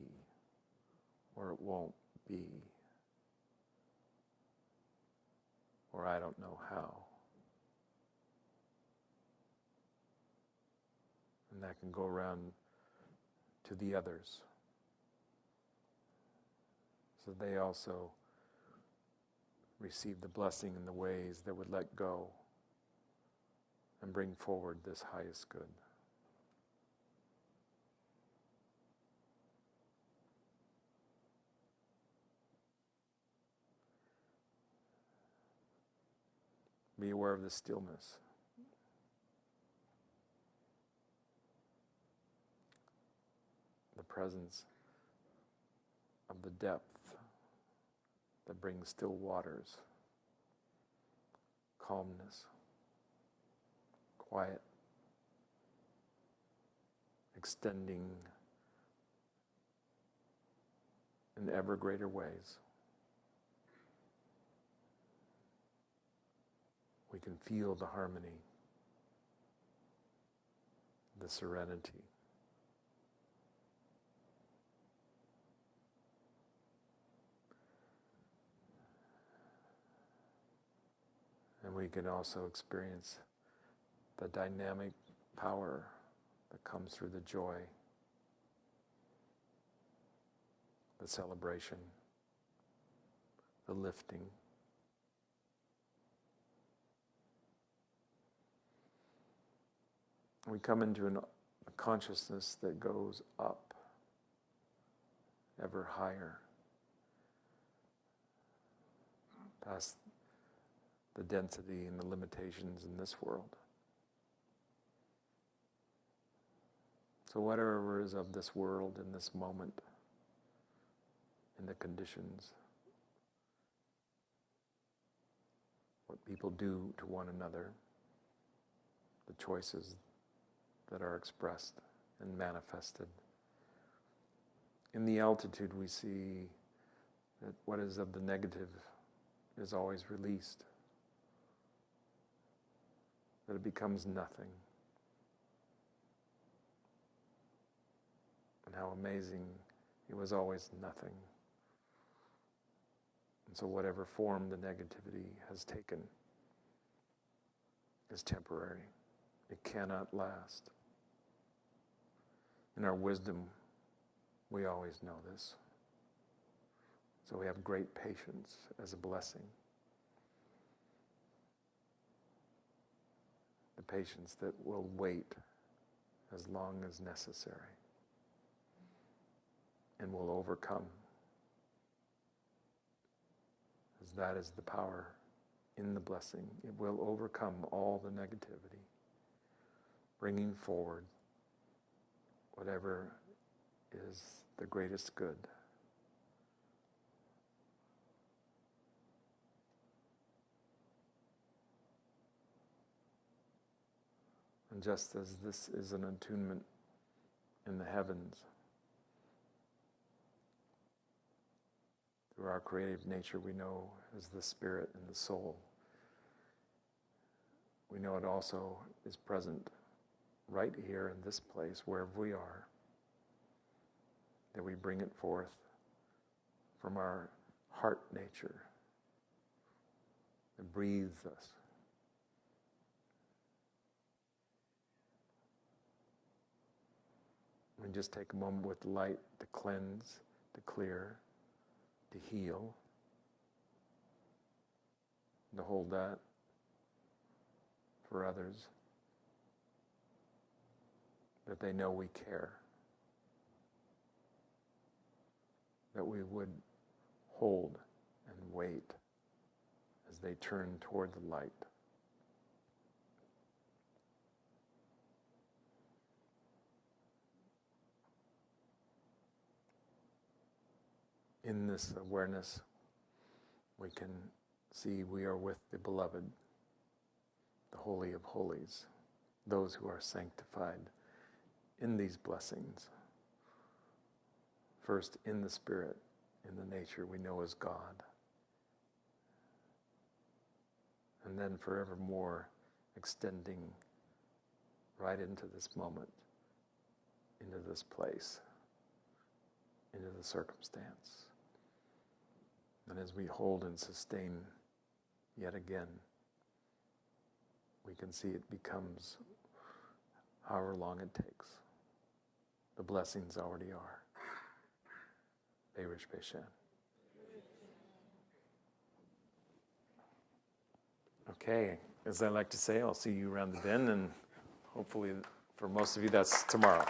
E: or it won't be, or I don't know how. And that can go around to the others. so they also receive the blessing in the ways that would let go and bring forward this highest good. Be aware of the stillness. The presence of the depth that brings still waters, calmness, quiet, extending in ever greater ways. We can feel the harmony, the serenity. And we can also experience the dynamic power that comes through the joy, the celebration, the lifting. We come into a consciousness that goes up, ever higher, past the density and the limitations in this world. So whatever is of this world in this moment, in the conditions, what people do to one another, the choices that are expressed and manifested. In the altitude we see that what is of the negative is always released, that it becomes nothing. And how amazing it was always nothing. And so whatever form the negativity has taken is temporary. It cannot last. In our wisdom, we always know this. So we have great patience as a blessing. The patience that will wait as long as necessary and will overcome. As that is the power in the blessing. It will overcome all the negativity, bringing forward whatever is the greatest good. And just as this is an attunement in the heavens, through our creative nature we know as the spirit and the soul, we know it also is present right here in this place, wherever we are, that we bring it forth from our heart nature that breathes us. And just take a moment with light to cleanse, to clear, to heal, to hold that for others, that they know we care, that we would hold and wait as they turn toward the light. In this awareness, we can see we are with the Beloved, the Holy of Holies, those who are sanctified in these blessings. First, in the Spirit, in the nature we know as God. And then forevermore extending right into this moment, into this place, into the circumstance. And as we hold and sustain yet again, we can see it becomes however long it takes. The blessings already are. Beirish Beishan. Okay, as I like to say, I'll see you around the bend, and hopefully for most of you that's tomorrow.